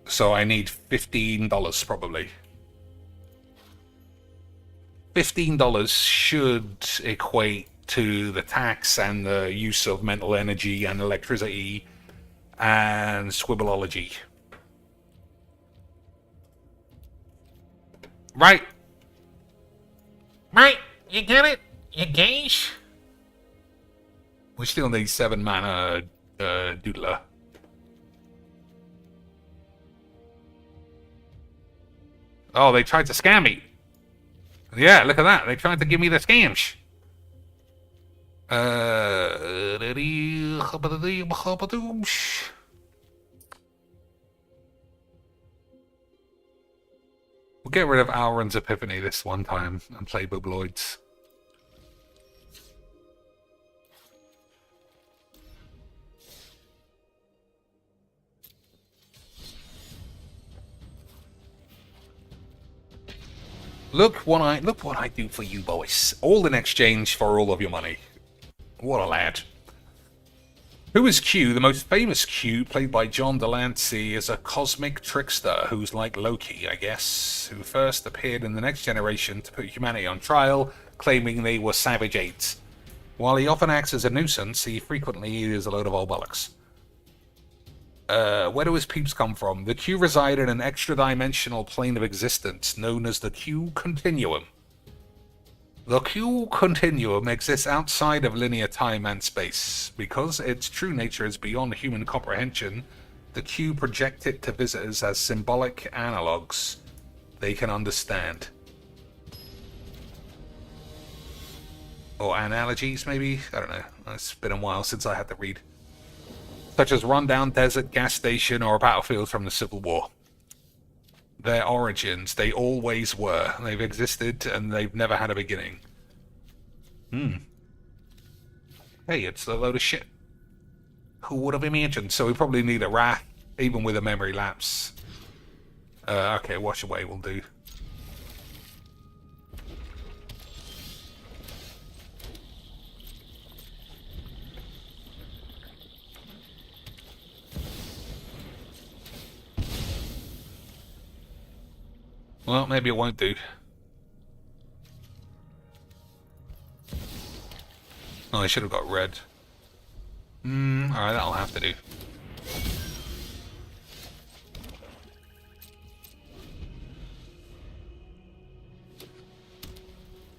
So I need $15 probably. $15 should equate to the tax and the use of mental energy and electricity and squibbleology. Right. Right, you get it? You gaze? We still need 7 mana doodler. Oh, they tried to scam me. Yeah, look at that. They tried to give me the scams. We'll get rid of Alrund's Epiphany this one time and play Bubloids. Look what I do for you, boys. All in exchange for all of your money. What a lad. Who is Q? The most famous Q, played by John Delancey, is a cosmic trickster who's like Loki, I guess, who first appeared in the Next Generation to put humanity on trial, claiming they were savage aids. While he often acts as a nuisance, he frequently is a load of old bollocks. Where do his peeps come from? The Q reside in an extra-dimensional plane of existence known as the Q Continuum. The Q Continuum exists outside of linear time and space. Because its true nature is beyond human comprehension, the Q project it to visitors as symbolic analogues they can understand. Or analogies, maybe? I don't know. It's been a while since I had to read. Such as rundown desert gas station or a battlefield from the Civil War. Their origins, they always were. They've existed and they've never had a beginning. Hey, it's a load of shit. Who would have imagined? So we probably need a wrath, even with a memory lapse. Okay, wash away will do. Well, maybe it won't do. Oh, I should have got red. Alright, that'll have to do.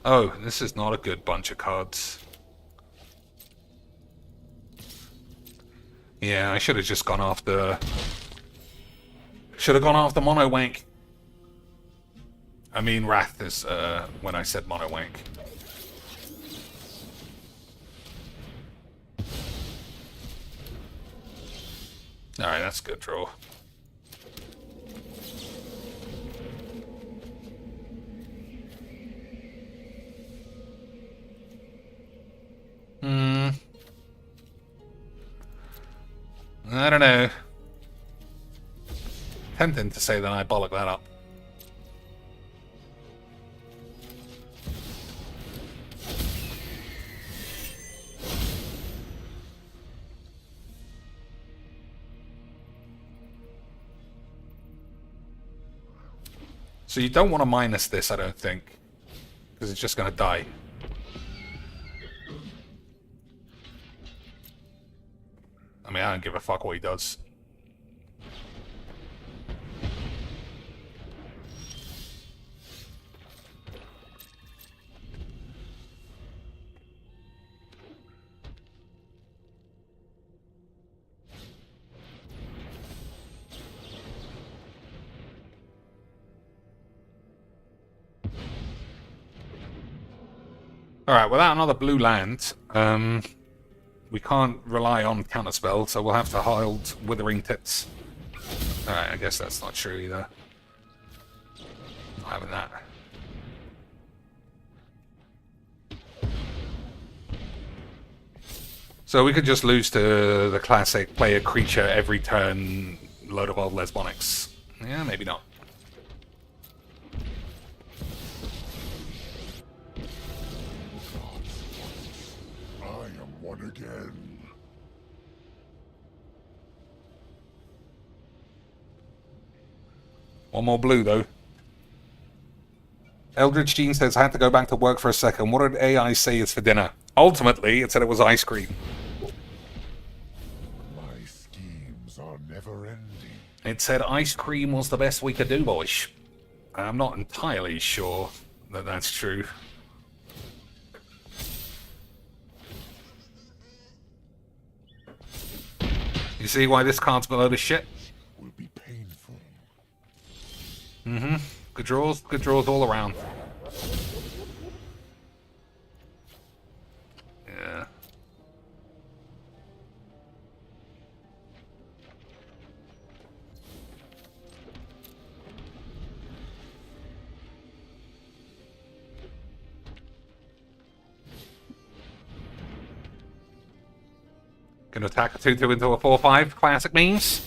Oh, this is not a good bunch of cards. Yeah, I should have just gone after... Should have gone after Mono Wank. I mean Wrath is when I said Mono Wank. Alright, that's a good draw. I don't know. Tempting to say that I bollock that up. So you don't want to minus this, I don't think. Because it's just going to die. I mean, I don't give a fuck what he does. Alright, without another blue land, we can't rely on counterspell, so we'll have to hold Withering Tits. Alright, I guess that's not true either. Not having that. So we could just lose to the classic play a creature every turn, load of old lesbonics. Yeah, maybe not. Again. One more blue, though. Eldritch Jean says, I had to go back to work for a second. What did AI say is for dinner? Ultimately, it said it was ice cream. My schemes are never ending. It said ice cream was the best we could do, boys. I'm not entirely sure that that's true. You see why this card's a load of shit? Will be painful. Good draws all around. Yeah. Gonna attack a 2-2 into a 4-5, classic means.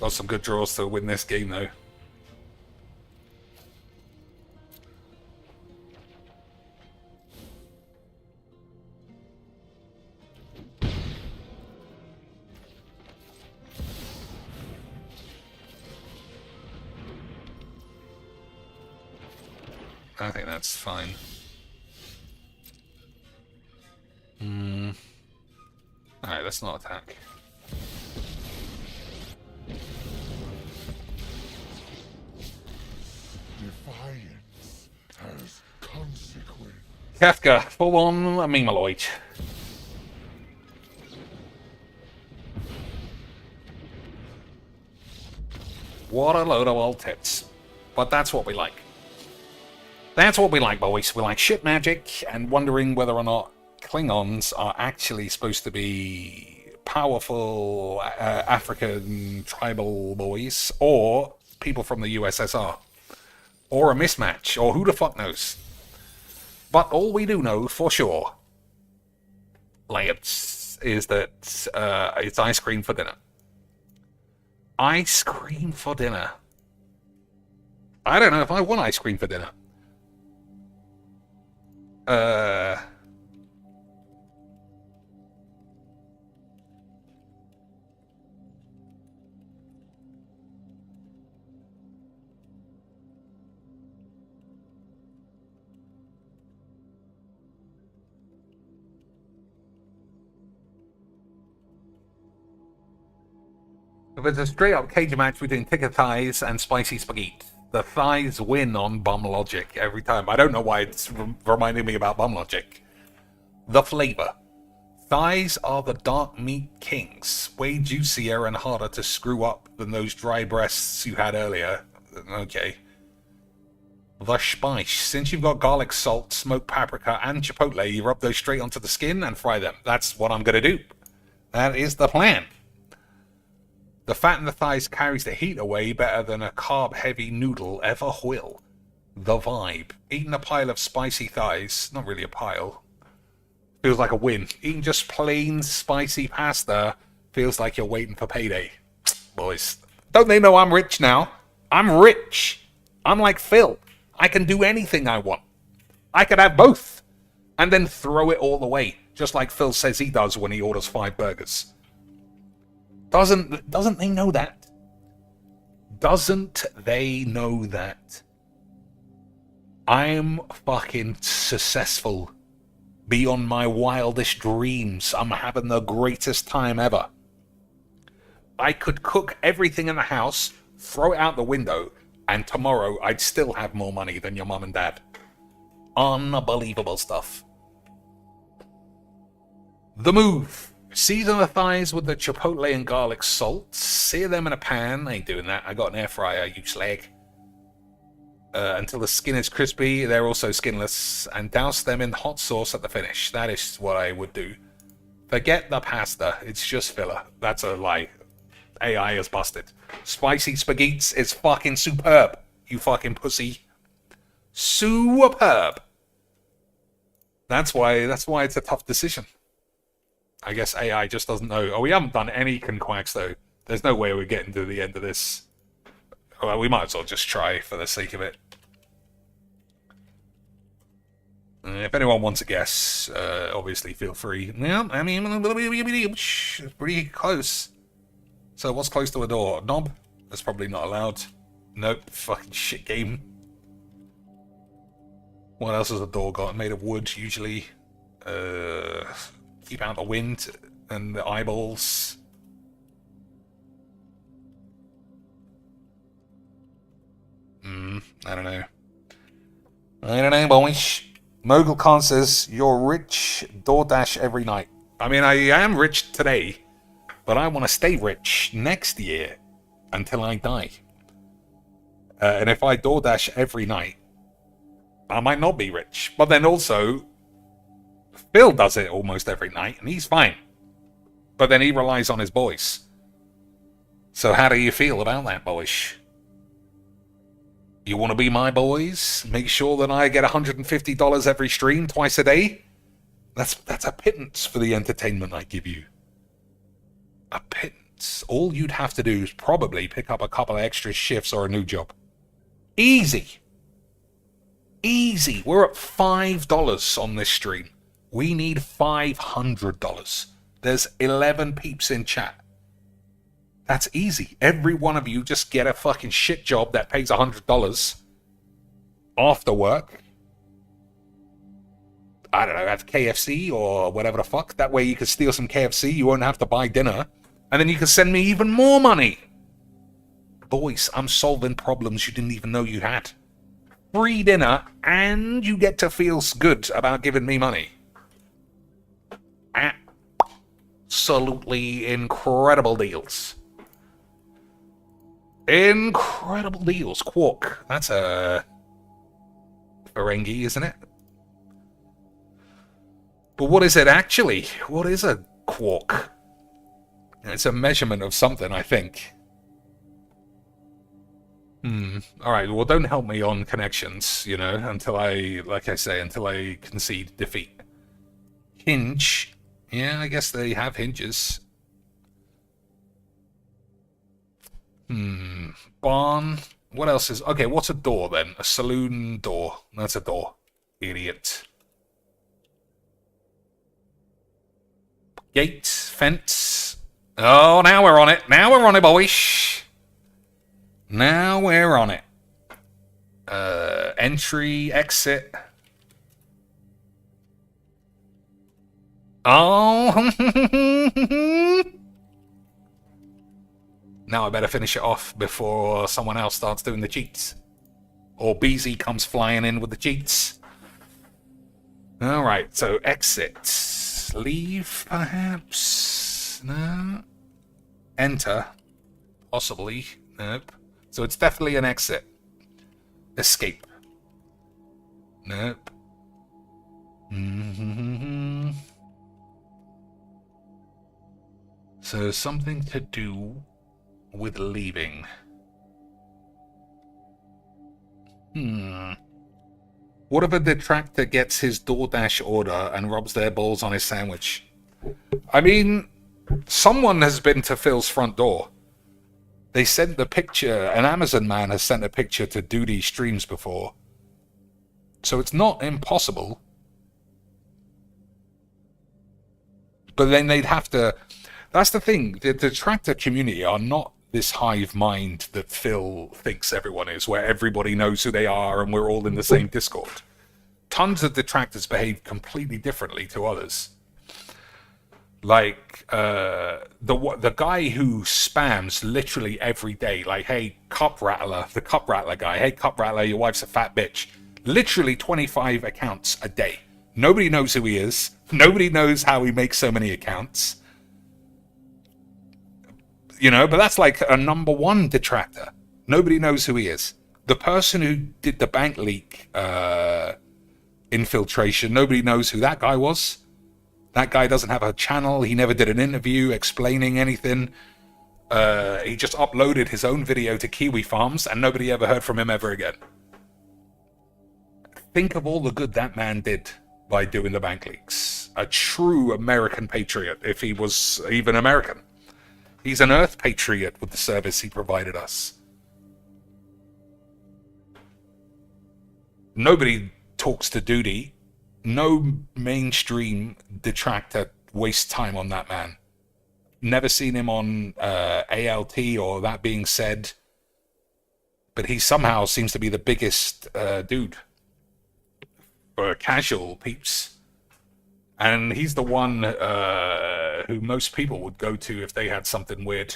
Got some good draws to win this game, though. I think that's fine. Alright, let's not attack. Defiance has consequence. Kafka, full on a memeloid. What a load of old tits. But that's what we like. That's what we like, boys. We like shit magic and wondering whether or not Klingons are actually supposed to be powerful African tribal boys or people from the USSR. Or a mismatch, or who the fuck knows. But all we do know for sure, lads, is that it's ice cream for dinner. Ice cream for dinner. I don't know if I want ice cream for dinner. If it's a straight-up cage match between Ticker Thighs and Spicy Spaghetti, the Thighs win on Bum Logic every time. I don't know why it's reminding me about Bum Logic. The flavor. Thighs are the dark meat kings, way juicier and harder to screw up than those dry breasts you had earlier. Okay. The spice. Since you've got garlic, salt, smoked paprika, and chipotle, you rub those straight onto the skin and fry them. That's what I'm going to do. That is the plan. The fat in the thighs carries the heat away better than a carb-heavy noodle ever will. The vibe. Eating a pile of spicy thighs, not really a pile, feels like a win. Eating just plain spicy pasta feels like you're waiting for payday. Boys, don't they know I'm rich now? I'm rich. I'm like Phil. I can do anything I want. I could have both and then throw it all away, just like Phil says he does when he orders 5 burgers. Doesn't they know that? Doesn't they know that? I'm fucking successful beyond my wildest dreams. I'm having the greatest time ever. I could cook everything in the house, throw it out the window, and tomorrow I'd still have more money than your mum and dad. Unbelievable stuff. The move. Season the thighs with the chipotle and garlic salt. Sear them in a pan. I ain't doing that. I got an air fryer, you slag. Until the skin is crispy. They're also skinless. And douse them in hot sauce at the finish. That is what I would do. Forget the pasta. It's just filler. That's a lie. AI is busted. Spicy spaghetti is fucking superb. You fucking pussy. Superb. That's why it's a tough decision. I guess AI just doesn't know. Oh, we haven't done any conquacks, though. There's no way we're getting to the end of this. Well, we might as well just try for the sake of it. If anyone wants a guess, obviously feel free. Yeah, I mean, it's pretty close. So what's close to a door? Knob? That's probably not allowed. Nope, fucking shit game. What else has a door got? Made of wood, usually. Keep out the wind and the eyeballs. I don't know. I don't know, boys. Mogul Khan says, you're rich, DoorDash every night. I mean, I am rich today, but I want to stay rich next year until I die. And if I DoorDash every night, I might not be rich. But then also, Phil does it almost every night, and he's fine. But then he relies on his boys. So how do you feel about that, boys? You want to be my boys? Make sure that I get $150 every stream twice a day? That's a pittance for the entertainment I give you. A pittance. months, all you'd have to do is probably pick up a couple of extra shifts or a new job. Easy. Easy. We're at $5 on this stream. We need $500. There's 11 peeps in chat. That's easy. Every one of you just get a fucking shit job that pays $100 after work. I don't know, at KFC or whatever the fuck. That way you can steal some KFC, you won't have to buy dinner, and then you can send me even more money. Boys, I'm solving problems you didn't even know you had. Free dinner, and you get to feel good about giving me money. Absolutely incredible deals. Incredible deals. Quark. That's a Ferengi, isn't it? But what is it actually? What is a quark? It's a measurement of something, I think. Alright, well, don't help me on connections, you know, until I, like I say, until I concede defeat. Hinge. Yeah, I guess they have hinges. Barn. What else is... Okay, what's a door, then? A saloon door. That's a door. Idiot. Gate. Fence. Oh, now we're on it. Now we're on it, boys. Now we're on it. Entry, exit. Oh. Now I better finish it off before someone else starts doing the cheats. Or BZ comes flying in with the cheats. Alright, so exit. Leave, perhaps? No. Enter. Possibly. Nope. So it's definitely an exit. Escape. Nope. So something to do with leaving. What if a detractor gets his DoorDash order and rubs their balls on his sandwich? I mean, someone has been to Phil's front door. They sent the picture, an Amazon man has sent a picture to Duty streams before. So it's not impossible. But then they'd have to... That's the thing, the detractor community are not this hive mind that Phil thinks everyone is, where everybody knows who they are and we're all in the same Discord. Tons of detractors behave completely differently to others. Like, the guy who spams literally every day, like, hey, cup rattler, the cup rattler guy, hey, cup rattler, your wife's a fat bitch. Literally 25 accounts a day. Nobody knows who he is. Nobody knows how he makes so many accounts. You know, but that's like a number one detractor. Nobody knows who he is. The person who did the bank leak infiltration, nobody knows who that guy was. That guy doesn't have a channel. He never did an interview explaining anything. He just uploaded his own video to Kiwi Farms, and nobody ever heard from him ever again. Think of all the good that man did by doing the bank leaks. A true American patriot, if he was even American. He's an Earth patriot with the service he provided us. Nobody talks to Duty. No mainstream detractor wastes time on that man. Never seen him on ALT or That Being Said. But he somehow seems to be the biggest dude for casual peeps. And he's the one who most people would go to if they had something weird.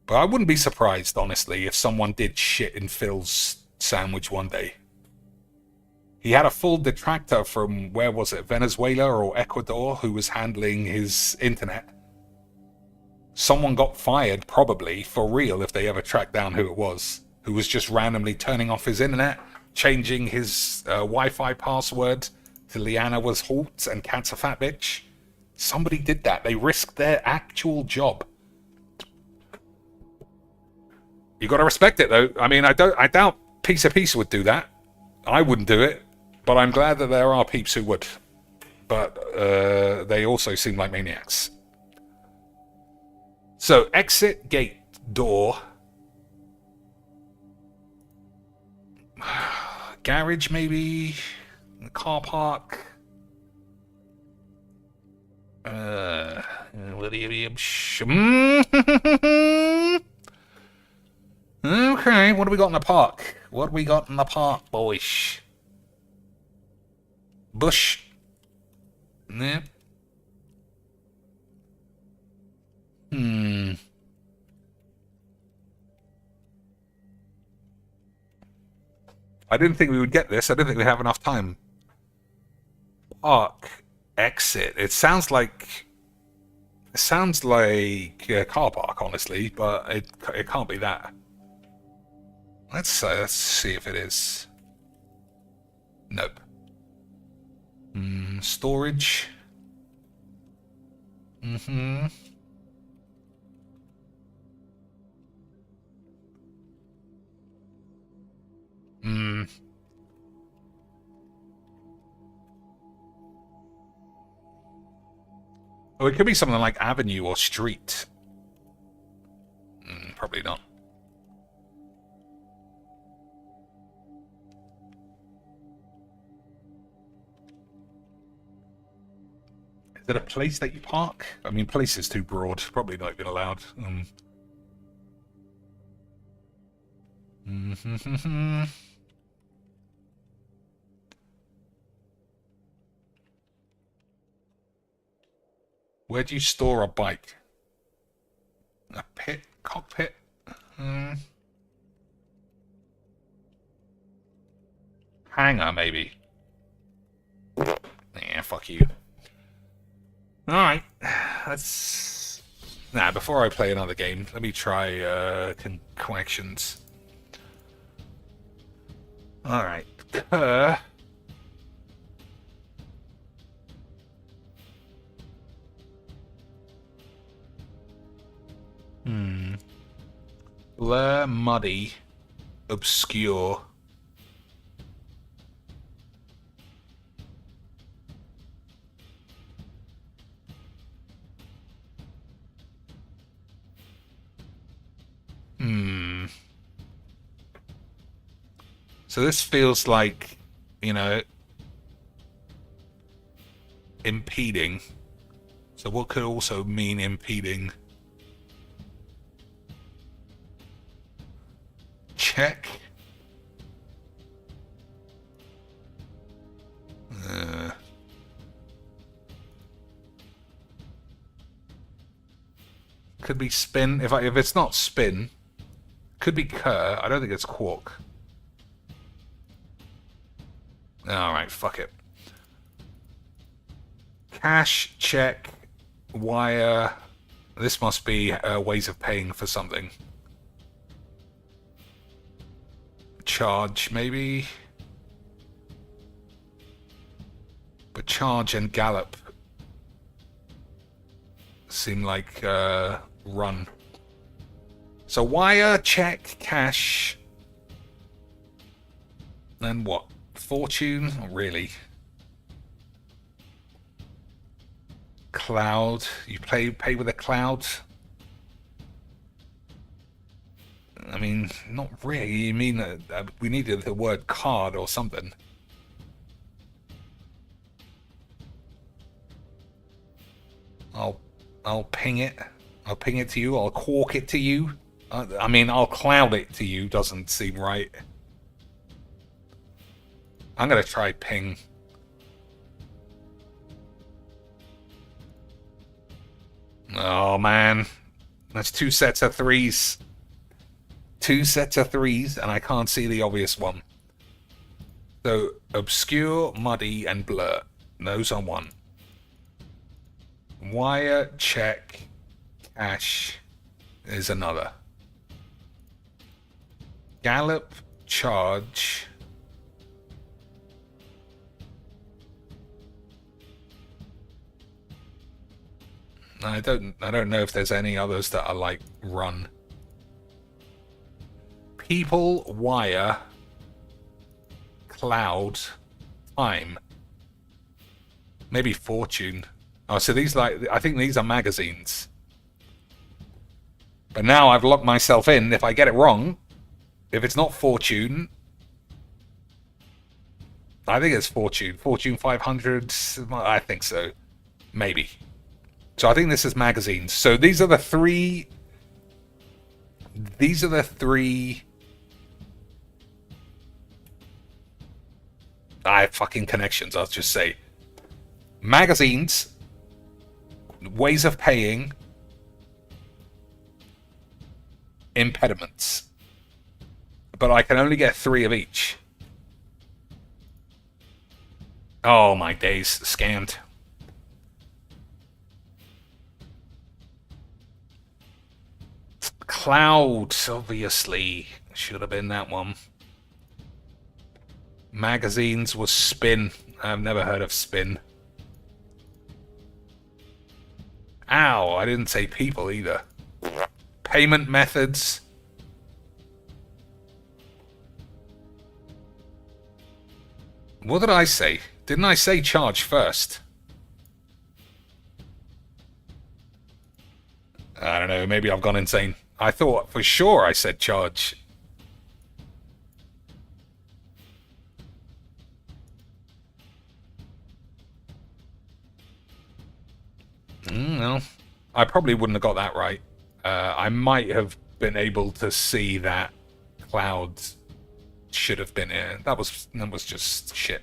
But I wouldn't be surprised, honestly, if someone did shit in Phil's sandwich one day. He had a full detractor from, where was it, Venezuela or Ecuador, who was handling his internet. Someone got fired, probably, for real, if they ever tracked down who it was, who was just randomly turning off his internet, changing his Wi-Fi password to Liana was halt and Cat's a fat bitch. Somebody did that. They risked their actual job. You gotta respect it, though. I mean, I doubt Piece of Piece would do that. I wouldn't do it, but I'm glad that there are peeps who would. But they also seem like maniacs. So, exit, gate, door. Garage, maybe? Car park? Okay, what do we got in the park? What do we got in the park, boys? Bush. Yep. I didn't think we would get this. I didn't think we'd have enough time. Park. Exit. It sounds like a car park, honestly, but it can't be that. Let's see if it is. Nope. Storage. Mm-hmm. Oh, it could be something like avenue or street. Probably not. Is it a place that you park? I mean, place is too broad. Probably not even allowed. Where do you store a bike? A pit? Cockpit? Hangar, maybe. Yeah, fuck you. Alright. Let's... Nah, before I play another game, let me try connections. Alright. Blur, muddy, obscure. So this feels like, you know, impeding. So what could also mean impeding? Check. Could be spin. If it's not spin, could be cur. I don't think it's quark. Alright, fuck it. Cash, check, wire. This must be ways of paying for something. Charge, maybe. But charge and gallop seem like run. So wire, check, cash. Then what? Fortune? Not really. Cloud. You pay with a cloud? I mean, not really. You mean we needed the word card or something. I'll ping it. I'll ping it to you. I'll quark it to you. I mean, I'll cloud it to you. Doesn't seem right. I'm gonna try ping. Oh man, that's 2 sets of 3s. 2 sets of 3s, and I can't see the obvious one. So obscure, muddy, and blur. Those are 1. Wire, check, cash is another. Gallop, charge. I don't know if there's any others that are like run. People, wire, cloud, time. Maybe fortune. Oh, so these I think these are magazines. But now I've locked myself in. If I get it wrong, if it's not Fortune, I think it's Fortune. Fortune 500, I think so. Maybe. So I think this is magazines. So these are the three... These are the three... fucking connections, I'll just say. Magazines, ways of paying, impediments. But I can only get 3 of each. Oh my days, scammed. Clouds, obviously. Should have been that one. Magazines was spin. I've never heard of spin. Ow, I didn't say people either. Payment methods. What did I say? Didn't I say charge first? I don't know, maybe I've gone insane. I thought for sure I said charge. No, I probably wouldn't have got that right. I might have been able to see that cloud should have been here. That was just shit.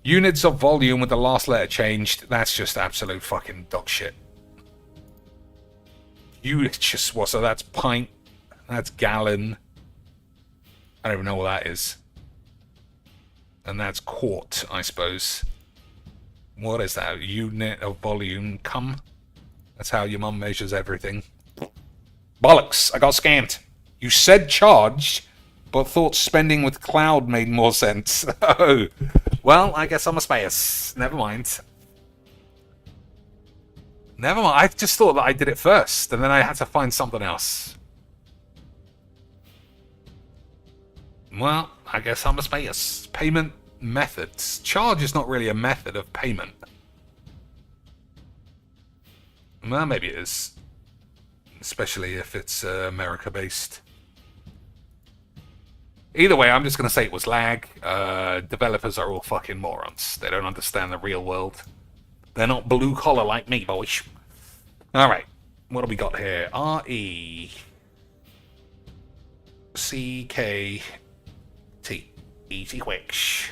Units of volume with the last letter changed. That's just absolute fucking dog shit. So that's pint. That's gallon. I don't even know what that is. And that's quart, I suppose. What is that? Unit of volume. Cum? That's how your mum measures everything. Bollocks! I got scammed. You said charged, but thought spending with cloud made more sense. Oh. Well, I guess I'm a space. Never mind. Never mind. I just thought that I did it first, and then I had to find something else. Well, I guess I'm a space. Payment methods. Charge is not really a method of payment. Well, maybe it is. Especially if it's America-based. Either way, I'm just going to say it was lag. Developers are all fucking morons. They don't understand the real world. They're not blue-collar like me, boys. Alright. What do we got here? R-E-C-K-T. Easy Quicks.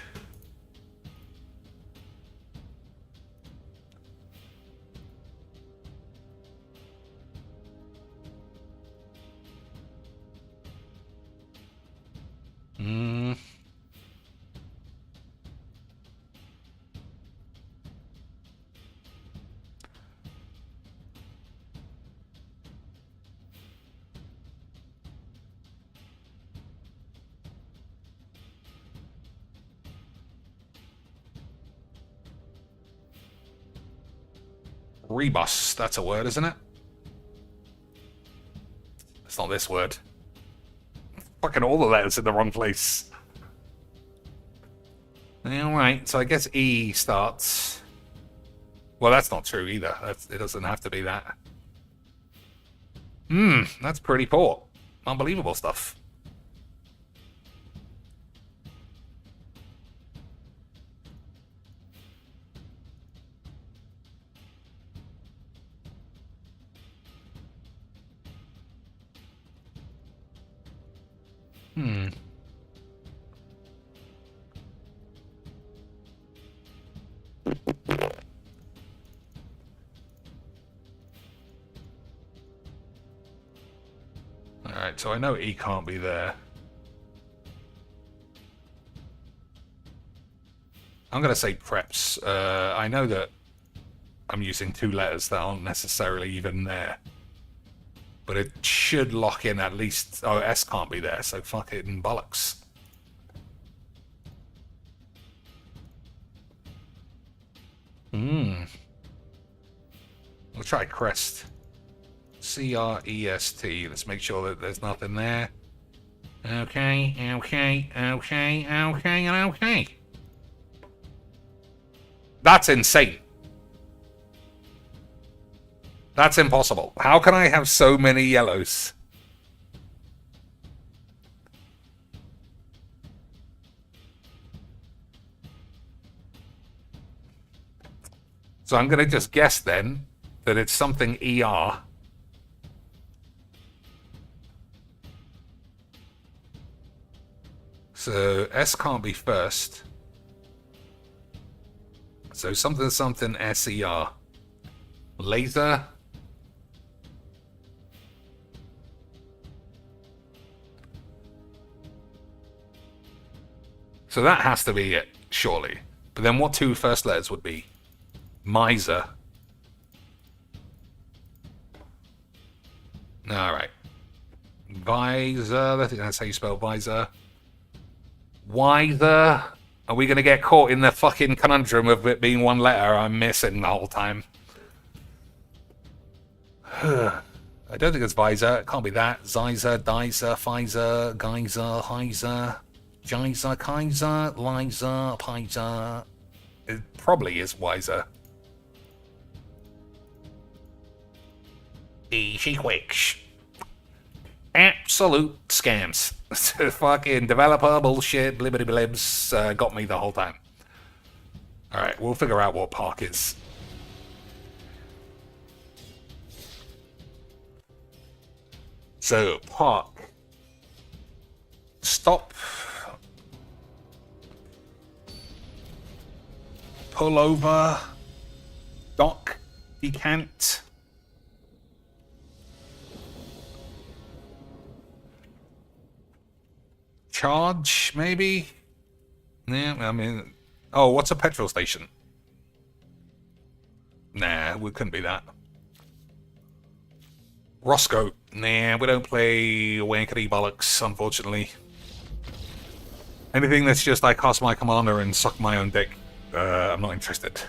Rebus, that's a word, isn't it? It's not this word. Fucking all the letters in the wrong place. Alright, so I guess E starts... Well, that's not true either. It doesn't have to be that. That's pretty poor. Unbelievable stuff. Alright, so I know E can't be there. I'm going to say preps. I know that I'm using 2 letters that aren't necessarily even there. But it should lock in at least... Oh, S can't be there, so fuck it and bollocks. We'll try crest. C-R-E-S-T. Let's make sure that there's nothing there. Okay. That's insane. That's impossible. How can I have so many yellows? So I'm going to just guess then that it's something ER. So S can't be first. So something SER. Laser. So that has to be it, surely. But then what two first letters would be? Miser. Alright. Visor, I think that's how you spell visor. Wiser. Are we going to get caught in the fucking conundrum of it being one letter I'm missing the whole time? I don't think it's visor. It can't be that. Zyzer, Dizer, Pfizer, Geyser, Heiser, Jizer, Kaiser, Liza, Pizer. It probably is wiser. Easy quicks. Absolute scams. Fucking developer bullshit, blibbity blibs, got me the whole time. Alright, we'll figure out what park is. So, park. Stop. Pull over. Dock. Decant. Charge, maybe? Yeah, I mean... Oh, what's a petrol station? Nah, we couldn't be that. Roscoe. Nah, we don't play wankety bollocks, unfortunately. Anything that's just I cast my commander and suck my own dick, I'm not interested.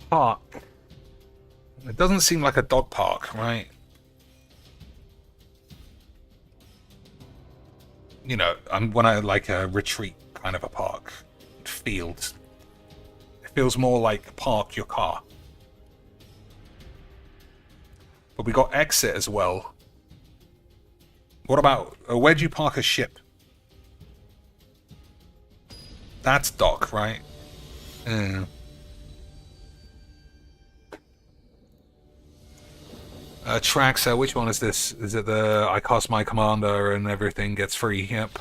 Park. It doesn't seem like a dog park, right? You know, when I like a retreat kind of a park. Field. It feels more like park your car. But we got exit as well. What about, where'd you park a ship? That's dock, right? Tracks, which one is this? Is it the I cast my commander and everything gets free? Yep.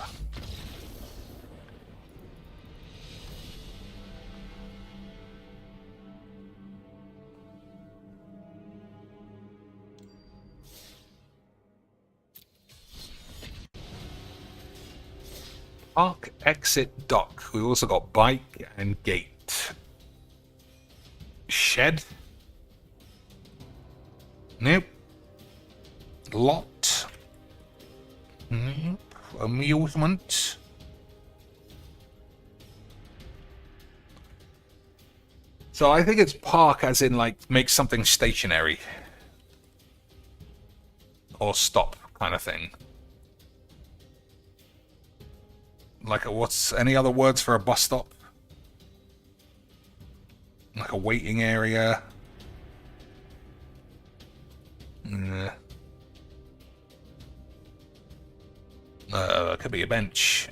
Park, exit, dock. We've also got bike and gate. Shed? Nope. Lot. Nope. Amusement. So I think it's park as in like make something stationary. Or stop kind of thing. Like what's any other words for a bus stop? Like a waiting area. Could be a bench.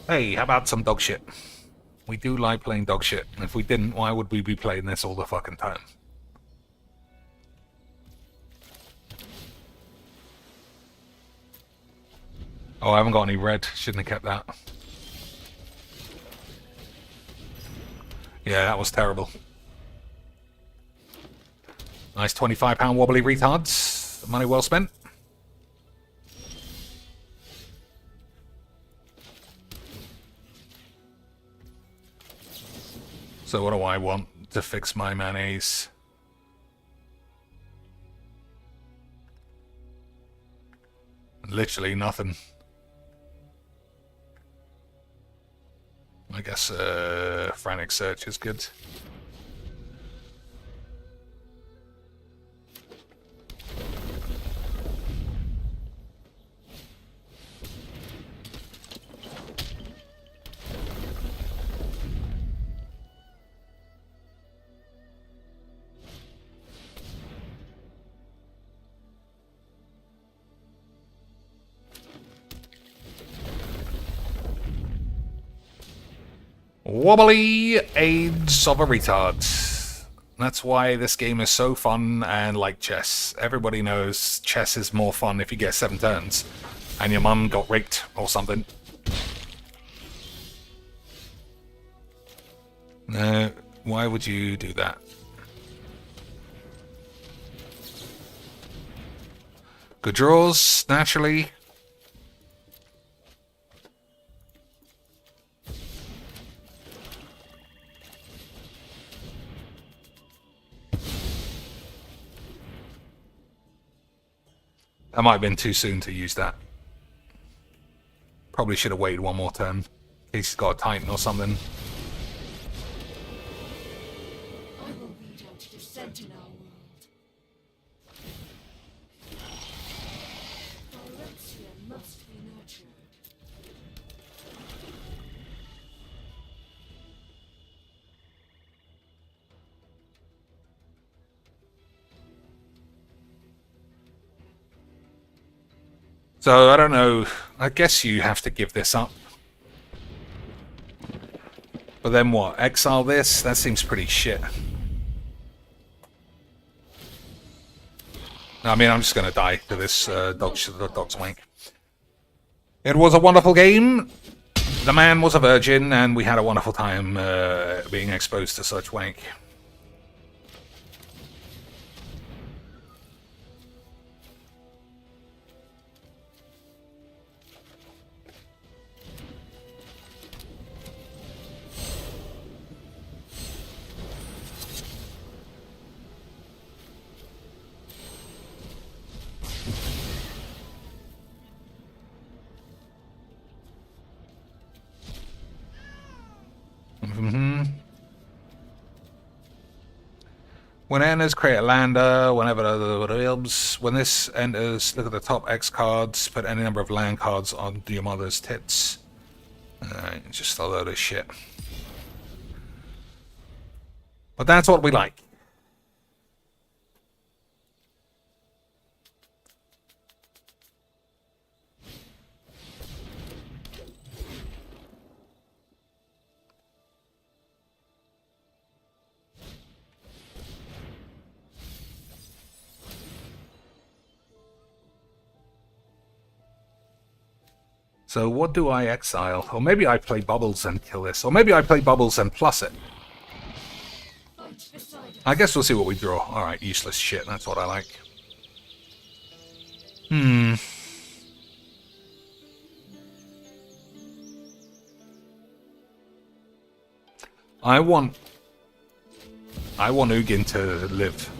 Hey, how about some dog shit? We do like playing dog shit. If we didn't, why would we be playing this all the fucking time? Oh, I haven't got any red. Shouldn't have kept that. Yeah, that was terrible. Nice £25 wobbly retards. Money well spent. So what do I want? to fix my mayonnaise? Literally nothing. I guess frantic search is good. Wobbly aids of a retard. That's why this game is so fun and like chess. Everybody knows chess is more fun if you get 7 turns and your mum got raped or something. No, why would you do that? Good draws, naturally. That might have been too soon to use that. Probably should have waited one more turn. In case he's got a Titan or something. I will reach out to dissent in our world. Phyrexia must be nurtured. So, I don't know. I guess you have to give this up. But then what? Exile this? That seems pretty shit. I mean, I'm just going to die to this dog's wank. It was a wonderful game. The man was a virgin, and we had a wonderful time being exposed to such wank. When it enters, create a lander. Whenever when this enters, look at the top X cards. Put any number of land cards on your mother's tits. Just a load of shit. But that's what we like. So what do I exile? Or maybe I play Bubbles and kill this. Or maybe I play Bubbles and plus it. I guess we'll see what we draw. Alright, useless shit. That's what I like. I want Ugin to live.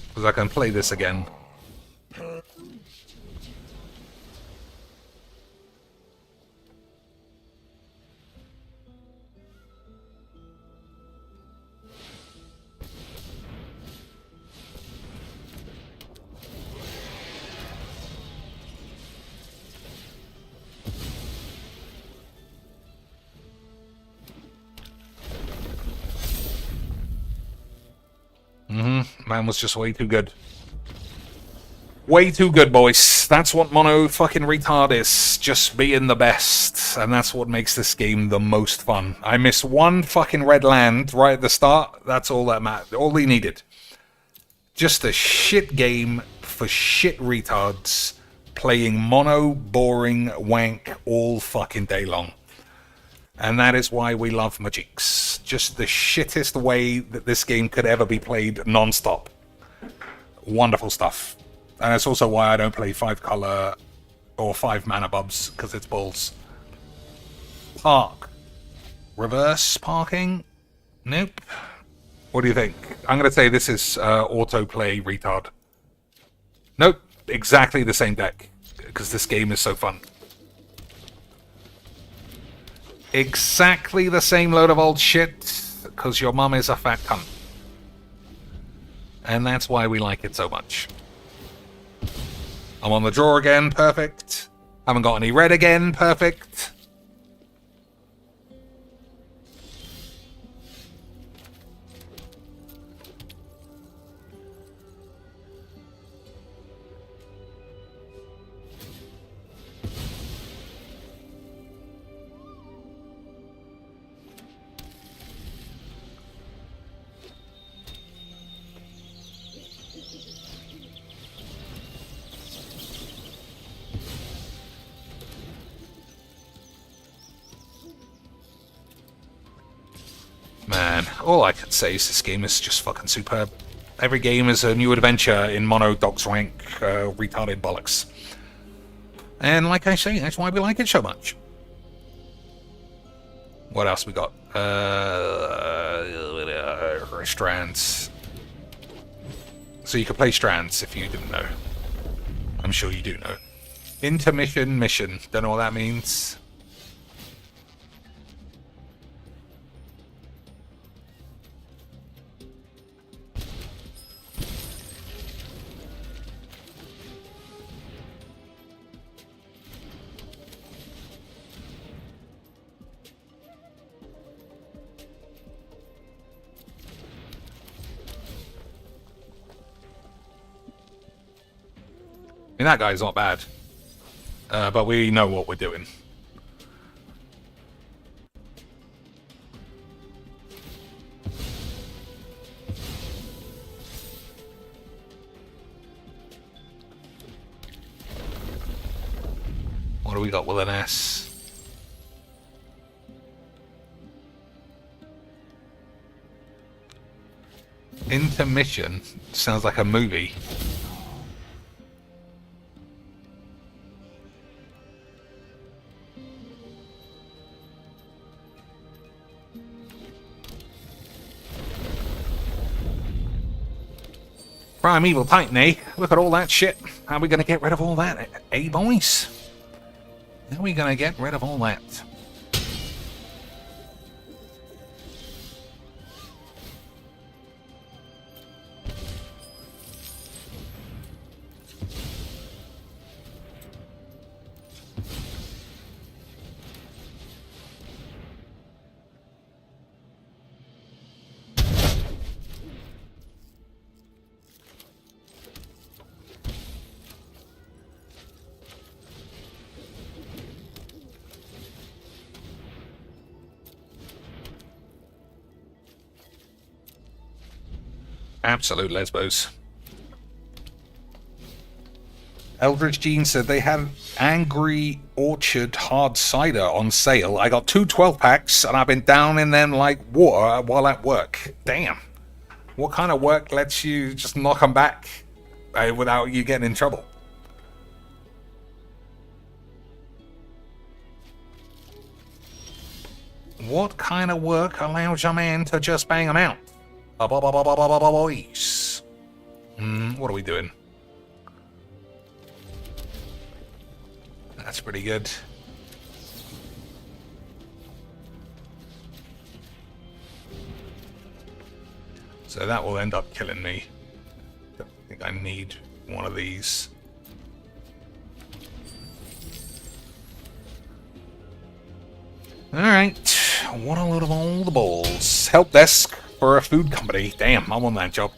Because I can play this again. Man was just way too good. Way too good, boys. That's what mono fucking retard is. Just being the best. And that's what makes this game the most fun. I missed one fucking red land right at the start. That's all that mattered. All he needed. Just a shit game for shit retards playing mono, boring, wank all fucking day long. And that is why we love Bumcakes. Just the shittest way that this game could ever be played non-stop. Wonderful stuff. And that's also why I don't play 5 color or 5 mana bubs, because it's balls. park. Reverse parking? Nope. What do you think? I'm going to say this is autoplay retard. Nope. Exactly the same deck. Because this game is so fun. Exactly the same load of old shit. Because your mum is a fat cunt. And that's why we like it so much. I'm on the draw again. Perfect. Haven't got any red again. Perfect. Man, all I can say is this game is just fucking superb. Every game is a new adventure in mono dogs rank retarded bollocks. And like I say, that's why we like it so much. What else we got? Strands. So you can play strands if you didn't know. I'm sure you do know. Intermission mission. Don't know what that means. I mean, that guy's not bad. But we know what we're doing. What do we got with an S? Intermission sounds like a movie. Primeval Titan, eh? Look at all that shit. How are we going to get rid of all that, eh, boys? How are we going to get rid of all that? Absolute lesbos. Eldritch Jean said they had Angry Orchard Hard Cider on sale. I got 2 12-packs and I've been down in them like water while at work. Damn. What kind of work lets you just knock them back without you getting in trouble? What kind of work allows a man to just bang them out? Boys. What are we doing? That's pretty good. So that will end up killing me. I think I need one of these. Alright. What a load of all the balls. Help desk for a food company. Damn, I'm on that job.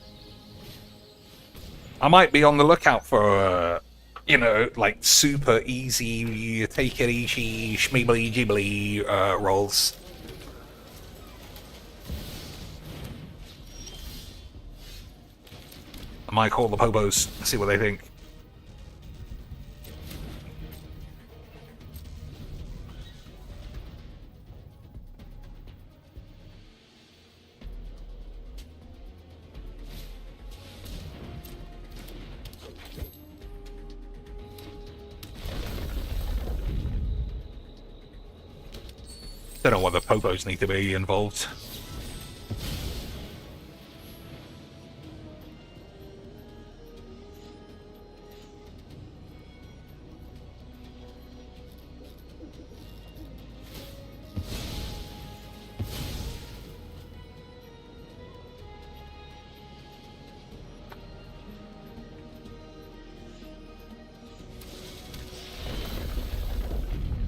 I might be on the lookout for, you know, like super easy, take it easy, schmeebly jibbly roles. I might call the Pobos, see what they think. Don't know whether popos need to be involved.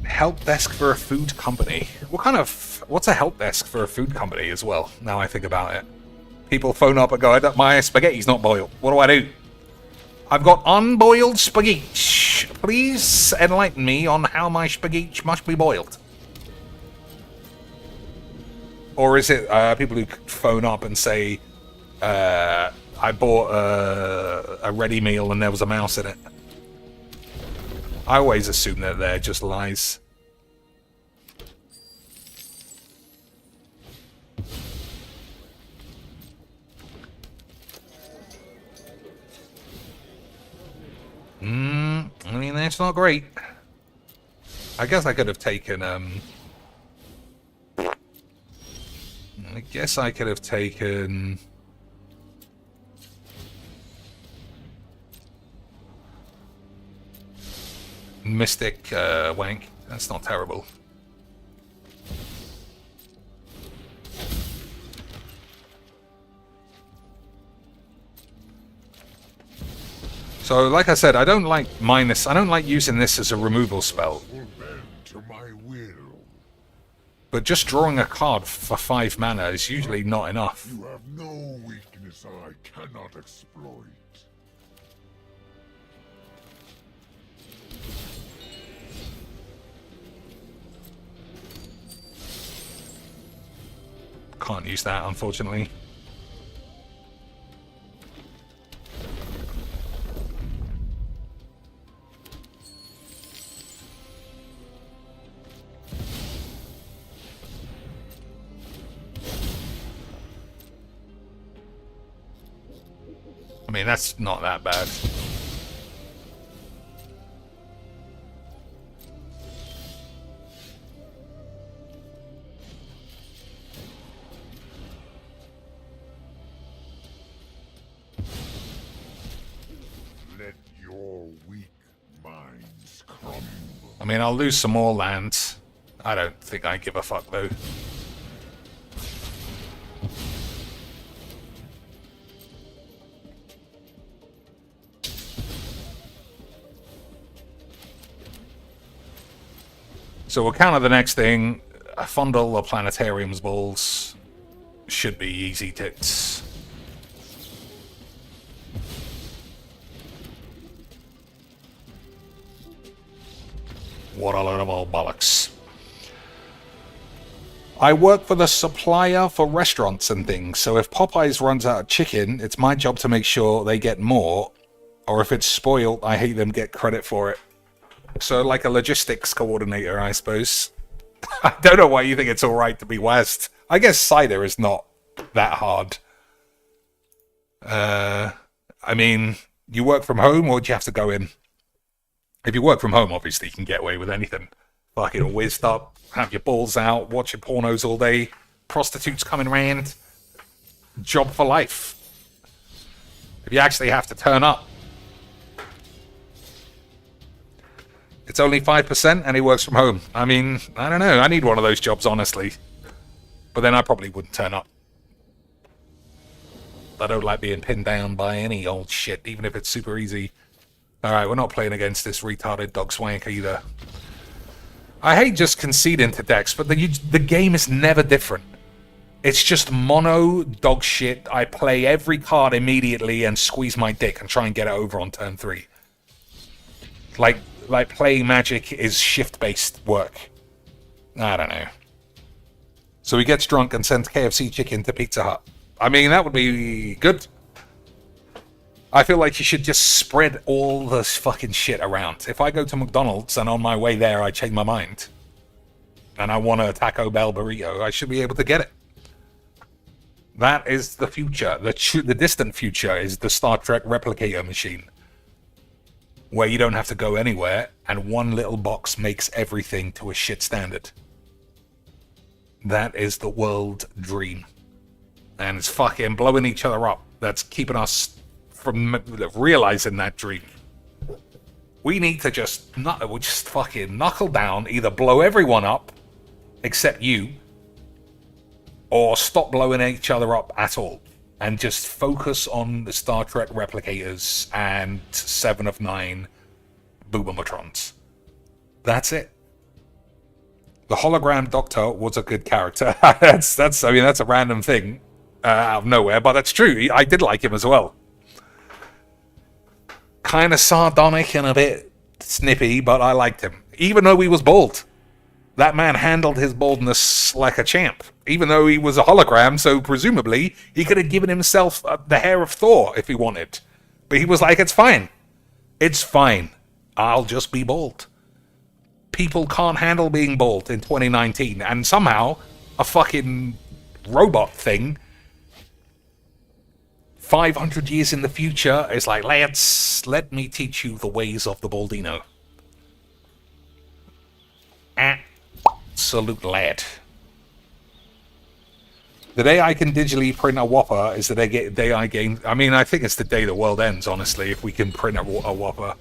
Help desk for a food company. What's a help desk for a food company as well, now I think about it? People phone up and go, my spaghetti's not boiled. What do I do? I've got unboiled spaghetti. Please enlighten me on how my spaghetti must be boiled. Or is it people who phone up and say, I bought a ready meal and there was a mouse in it? I always assume that they're just lies. I mean, that's not great. I guess I could have taken, Mythic Rank. That's not terrible. So, like I said, I don't like using this as a removal spell. Will bend to my will. But just drawing a card for 5 mana is usually not enough. You have no weakness I cannot exploit. Can't use that, unfortunately. I mean, that's not that bad. Let your weak minds crumble. I mean, I'll lose some more lands. I don't think I give a fuck, though. So we'll counter the next thing. A Fundle or Planetarium's balls should be easy ticks. What a load of old bollocks. I work for the supplier for restaurants and things, so if Popeyes runs out of chicken, it's my job to make sure they get more, or if it's spoiled, I hate them get credit for it. So like a logistics coordinator, I suppose. I don't know why you think it's alright to be West. I guess cider is not that hard. I mean, you work from home or do you have to go in? If you work from home, obviously you can get away with anything. Fucking whizzed up, have your balls out, watching pornos all day, prostitutes coming round. Job for life. If you actually have to turn up. It's only 5% and he works from home. I mean, I don't know. I need one of those jobs, honestly. But then I probably wouldn't turn up. I don't like being pinned down by any old shit, even if it's super easy. Alright, we're not playing against this retarded dog swank either. I hate just conceding to decks, but the game is never different. It's just mono dog shit. I play every card immediately and squeeze my dick and try and get it over on turn 3. Like playing Magic is shift-based work. I don't know. So he gets drunk and sends KFC chicken to Pizza Hut. I mean, that would be good. I feel like you should just spread all this fucking shit around. If I go to McDonald's and on my way there I change my mind and I want a Taco Bell burrito, I should be able to get it. That is the future. The distant future is the Star Trek replicator machine, where you don't have to go anywhere, and one little box makes everything to a shit standard. That is the world dream. And it's fucking blowing each other up. That's keeping us from realizing that dream. We need to just fucking knuckle down, either blow everyone up, except you, or stop blowing each other up at all. And just focus on the Star Trek replicators and 7 of 9 Boomermatrons. That's it. The hologram doctor was a good character. that's a random thing out of nowhere, but that's true. I did like him as well. Kind of sardonic and a bit snippy, but I liked him. Even though he was bald. That man handled his baldness like a champ. Even though he was a hologram, so presumably he could have given himself the hair of Thor if he wanted. But he was like, it's fine. It's fine. I'll just be bald. People can't handle being bald in 2019. And somehow, a fucking robot thing 500 years in the future is like, lads, let me teach you the ways of the Baldino. Absolute lad. The day I can digitally print a Whopper is the day I gain. I mean, I think it's the day the world ends, honestly, if we can print a Whopper.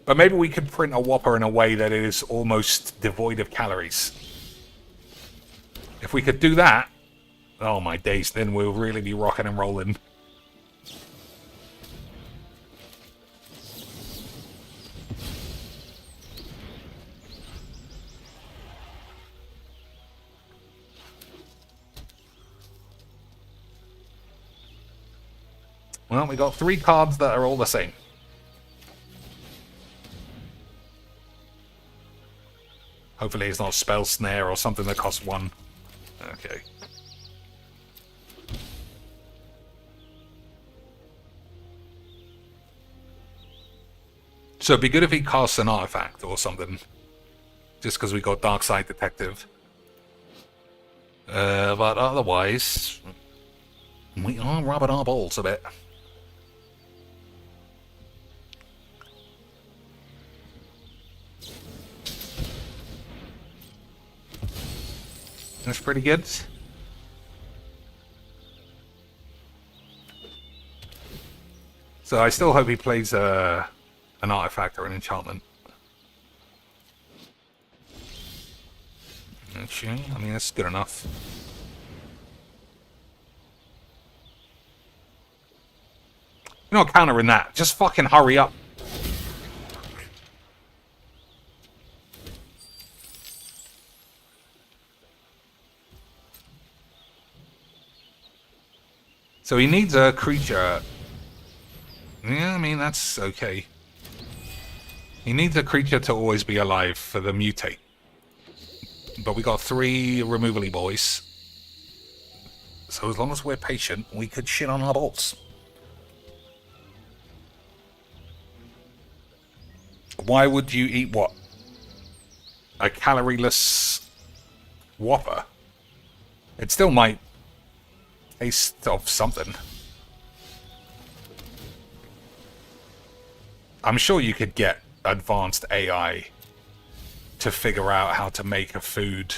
But maybe we could print a Whopper in a way that it is almost devoid of calories. If we could do that, oh my days, then we'll really be rocking and rolling. Well, we got 3 cards that are all the same. Hopefully it's not Spell Snare or something that costs 1. Okay. So it'd be good if he casts an artifact or something. Just because we got Dark Side Detective. But otherwise, we are rubbing our balls a bit. That's pretty good. So I still hope he plays an artifact or an enchantment. Actually, I mean, that's good enough. You're not countering that. Just fucking hurry up. So he needs a creature. Yeah, I mean, that's okay. He needs a creature to always be alive for the mutate. But we got 3 removal-y boys. So as long as we're patient, we could shit on our bolts. Why would you eat what? A calorie-less Whopper? It still might taste of something. I'm sure you could get advanced AI to figure out how to make a food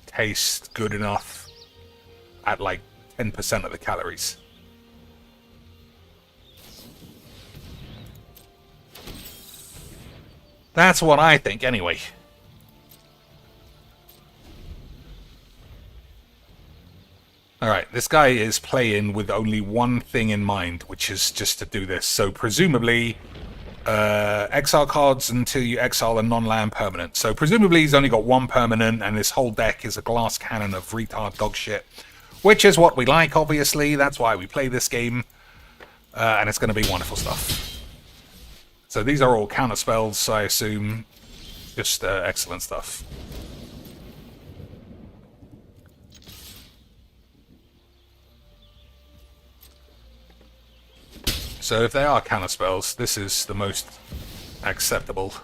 taste good enough at like 10% of the calories. That's what I think, anyway. Alright, this guy is playing with only one thing in mind, which is just to do this. So presumably, exile cards until you exile a non-land permanent. So presumably he's only got 1 permanent, and this whole deck is a glass cannon of retard dog shit. Which is what we like, obviously. That's why we play this game. And it's going to be wonderful stuff. So these are all counter spells, I assume. Just excellent stuff. So if they are counter spells, this is the most acceptable.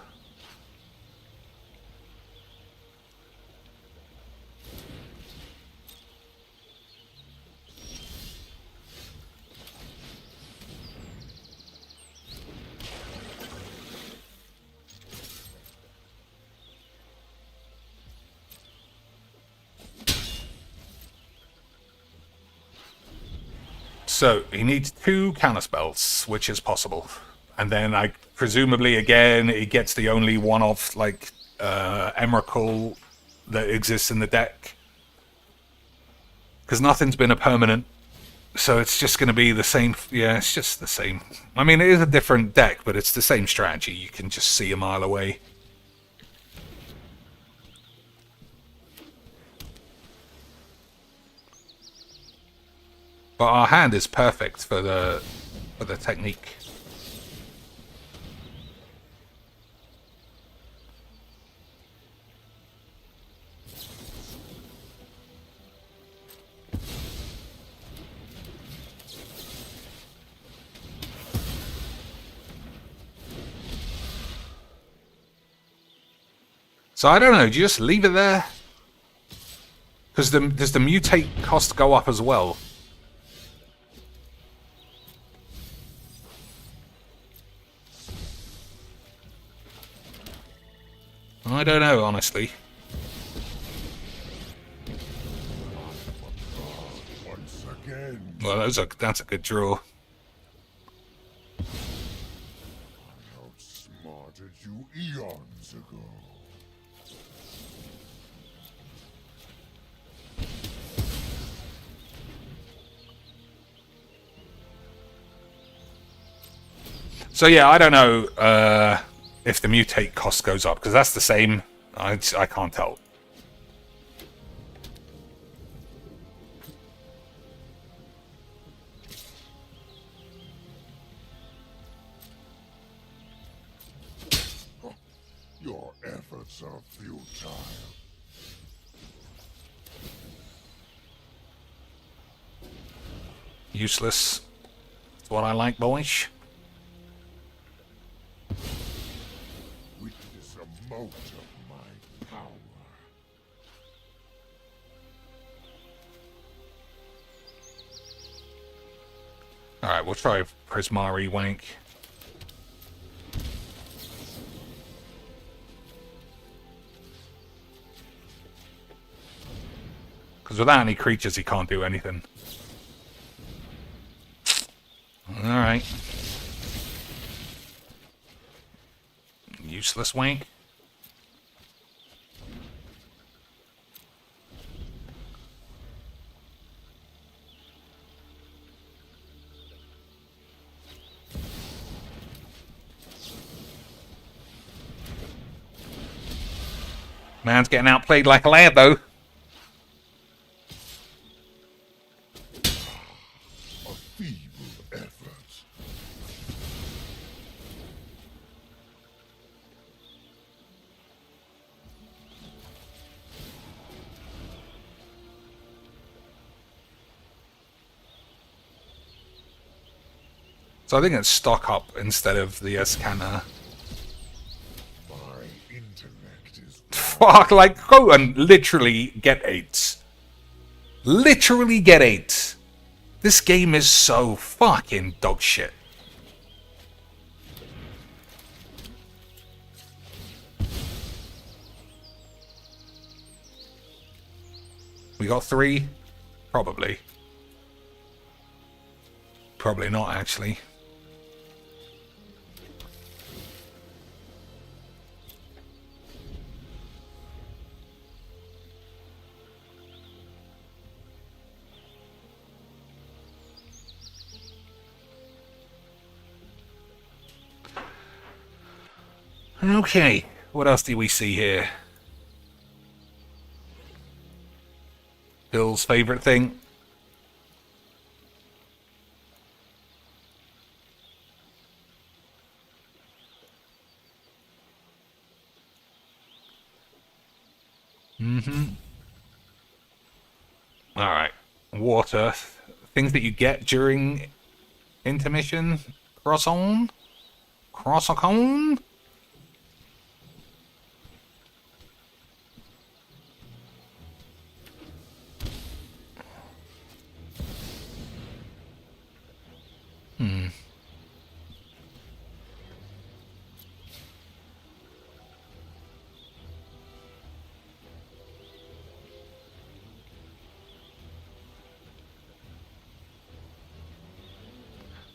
So he needs 2 counterspells, which is possible. And then I presumably again he gets the only one-off like Emrakul that exists in the deck. Because nothing's been a permanent. So it's just going to be the same. Yeah, it's just the same. I mean, it is a different deck, but it's the same strategy. You can just see a mile away. But our hand is perfect for the technique. So I don't know, do you just leave it there? Because does the mutate cost go up as well? I don't know, honestly. Once again, Well, that's a good draw. I outsmarted you eons ago. So yeah, I don't know if the mutate cost goes up, because that's the same. I can't tell. Your efforts are futile. Useless. That's what I like, boys. Witness a mote of my power. Alright, we'll try Prismari Wank. Because without any creatures, he can't do anything. Alright. Useless Wank. Man's getting outplayed like a lad, though. A feeble effort. So I think it's stock up instead of the scanner. My intellect is Fuck, like, go and literally get 8. Literally get 8. This game is so fucking dog shit. We got 3? Probably. Probably not, actually. Okay, what else do we see here? Bill's favorite thing. Alright. Water. Things that you get during intermission. Cross-on? Cross-on?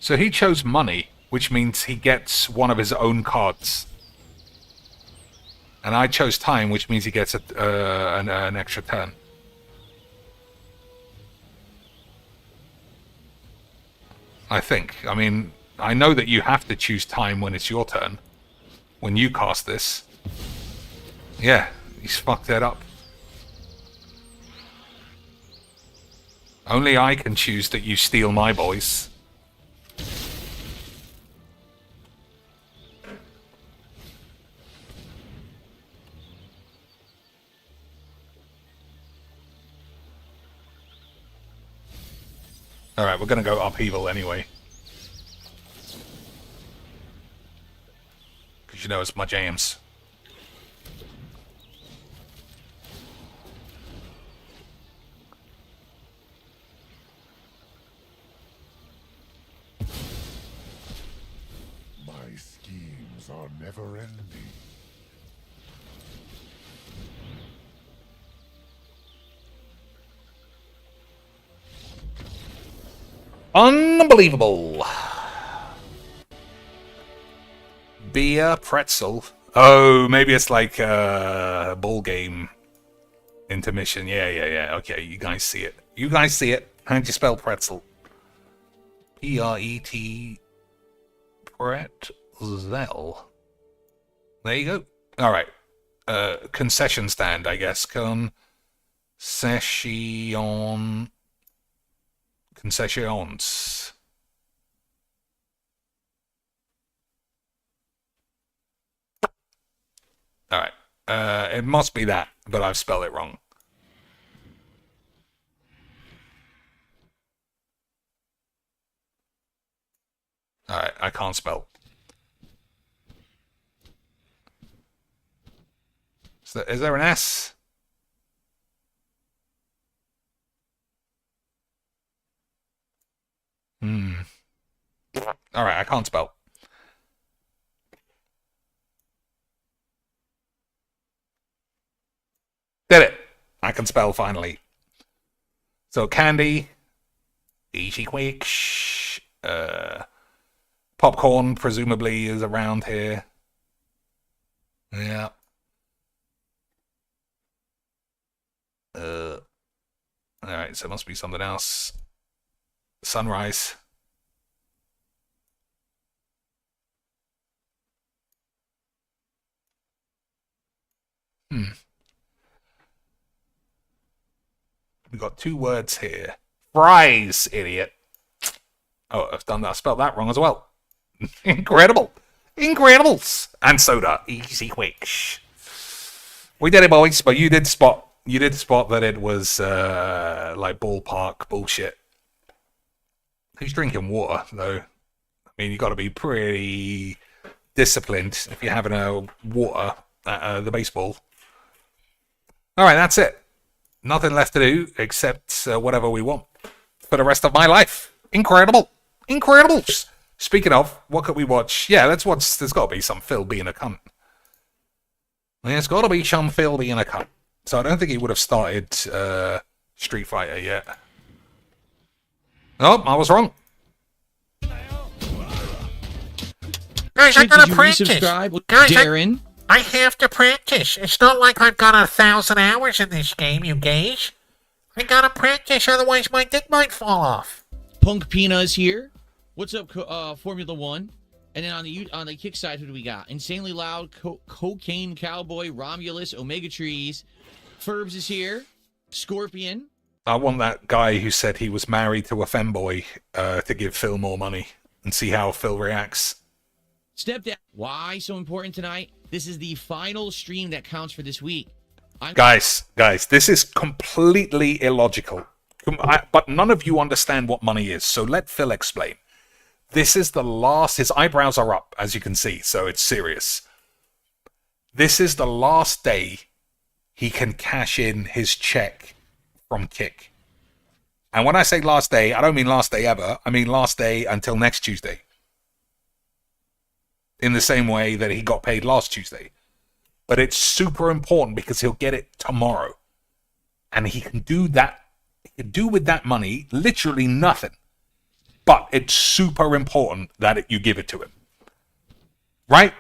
So he chose money, which means he gets one of his own cards. And I chose time, which means he gets an extra turn. I think. I mean, I know that you have to choose time when it's your turn. When you cast this. Yeah, he's fucked that up. Only I can choose that you steal my boys. Alright, we're gonna go upheaval anyway. Because you know it's my jams. My schemes are never ending. Unbelievable. Beer pretzel. Oh, maybe it's like a ball game intermission. Yeah. Okay, you guys see it. You guys see it. How'd you spell pretzel? P-R-E-T... Pretzel. There you go. Alright. Concession stand, I guess. Concessions. Alright. It must be that, but I've spelled it wrong. Alright, I can't spell. Is there an S? Alright, I can't spell. Did it! I can spell finally. So candy, easy quick, popcorn presumably is around here. Yeah. Alright, so it must be something else. Sunrise. We got two words here. Fries, idiot. Oh, I've done that. I spelled that wrong as well. Incredible. Incredibles. And soda. Easy quick. We did it, boys, but you did spot that it was like ballpark bullshit. Who's drinking water, though? I mean, you got to be pretty disciplined if you're having a water at the baseball. All right, that's it. Nothing left to do except whatever we want for the rest of my life. Incredible. Incredibles. Speaking of, what could we watch? Yeah, let's watch. There's got to be some Phil being a cunt. There's got to be some Phil being a cunt. So I don't think he would have started Street Fighter yet. Oh, I was wrong. Guys, I gotta practice. Guys, Darren? I have to practice. It's not like I've got 1,000 hours in this game, you gays. I gotta practice, otherwise my dick might fall off. Punk Pina's here. What's up, Formula One? And then on the kick side, who do we got? Insanely Loud, Cocaine Cowboy, Romulus, Omega Trees. Furbs is here. Scorpion. I want that guy who said he was married to a femboy to give Phil more money and see how Phil reacts. Step down. Why so important tonight? This is the final stream that counts for this week. Guys, this is completely illogical. But none of you understand what money is, so let Phil explain. This is the last... His eyebrows are up, as you can see, so it's serious. This is the last day he can cash in his check from Kick. And when I say last day, I don't mean last day ever. I mean last day until next Tuesday. In the same way that he got paid last Tuesday. But it's super important because he'll get it tomorrow. And he can do that. He can do with that money literally nothing but it's super important that you give it to him. Right?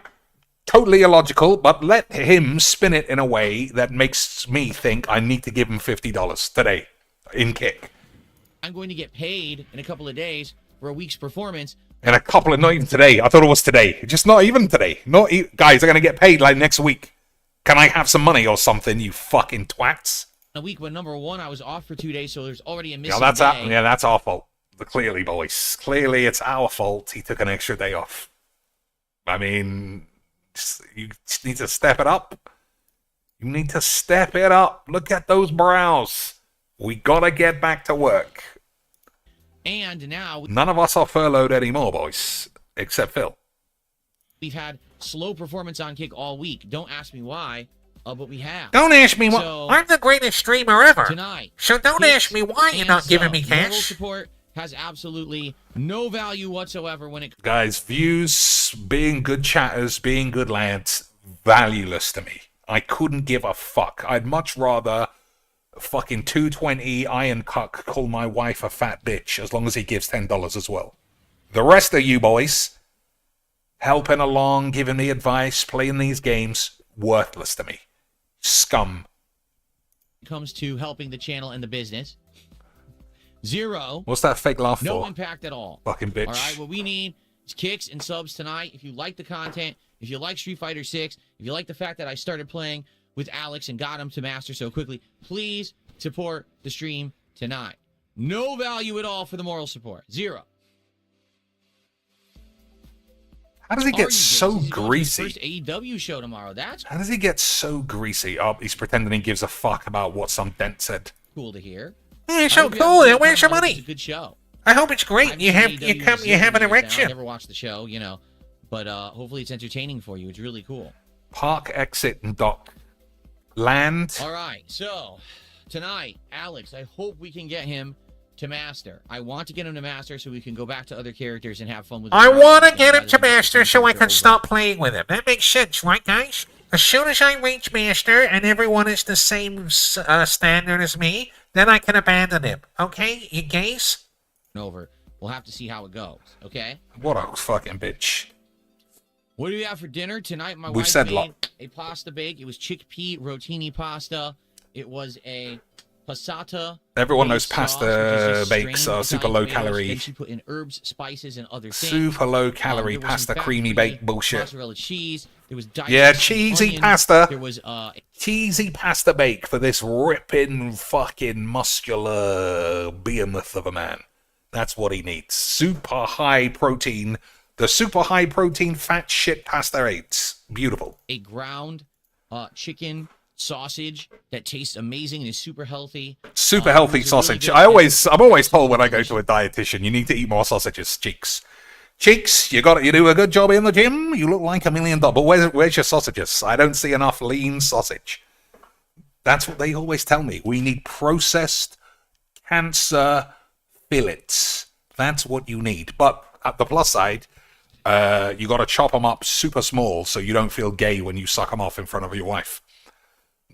Totally illogical, but let him spin it in a way that makes me think I need to give him $50 today in kick. I'm going to get paid in a couple of days for a week's performance. In a couple of, not even today. I thought it was today. Just not even today. Guys are going to get paid like next week. Can I have some money or something, you fucking twats? A week when number one, I was off for 2 days, so there's already a missing Yeah, day. that's our fault. Clearly, boys. Clearly, it's our fault. He took an extra day off. I mean, you just need to step it up. You need to step it up. Look at those brows. We gotta get back to work. And now None of us are furloughed anymore, boys, except Phil. we've had slow performance on kick all week. Don't ask me why, but we have. Don't ask me why. So, I'm the greatest streamer ever. tonight, So don't kicks ask me why you're and not giving me subs. Moral cash. support has absolutely no value whatsoever when it Guys, views, being good chatters, being good lads, valueless to me. I couldn't give a fuck. I'd much rather fucking 220 Iron Cuck call my wife a fat bitch as long as he gives $10 as well. The rest of you boys, helping along, giving me advice, playing these games, worthless to me. Scum. comes to helping the channel and the business. Zero. What's that fake laugh No for? impact at all. Fucking bitch. All right, what we need is kicks and subs tonight. If you like the content, if you like Street Fighter 6, if you like the fact that I started playing with Alex and got him to master so quickly, please support the stream tonight. No value at all for the moral support. Zero. How does he Are get you so James? He's going to his greasy? First AEW show tomorrow. That's How does he get so greasy? Oh, he's pretending he gives a fuck about what some dent said. cool to hear. You're I so hope you have cool. a good Where's your time. I hope money? It's a good show. I hope it's great. I've You seen have AEW you come. for You have an years now. I erection. never watched the show, but hopefully it's entertaining for you. It's really cool. Park, exit, and dock. Land. All right, so tonight, Alex, I hope we can get him to master. I want to get him to master so we can go back to other characters and have fun with. I him want to rather get him than to have the master same so I character can over. stop playing with him. That makes sense, right, guys? As soon as I reach master and everyone is the same standard as me, then I can abandon him. Okay, you gays? Over. We'll have to see how it goes. Okay. What a fucking bitch. What do we have for dinner tonight? My We've wife said made lot. a pasta bake. It was chickpea rotini pasta. It was a passata. Everyone knows based sauce, pasta which is just bakes strained are super Italian low tomatoes. calorie. Then she put in herbs, spices, and other things. Super low calorie There was some pasta, creamy fat-free baked bullshit. Mozzarella cheese. There was diced Yeah, sweet cheesy onion. pasta. There was Cheesy pasta bake for this ripping fucking muscular behemoth of a man. That's what he needs. Super high protein. The super high protein fat shit pasta aids. Beautiful. a ground chicken sausage that tastes amazing and is super healthy. Super It healthy was a really sausage. good- I'm always told when I go to a dietitian, you need to eat more sausages, cheeks. Cheeks, you do a good job in the gym. You look like $1 million. But where's your sausages? I don't see enough lean sausage. That's what they always tell me. We need processed cancer fillets. That's what you need. But at the plus side, you got to chop them up super small so you don't feel gay when you suck them off in front of your wife.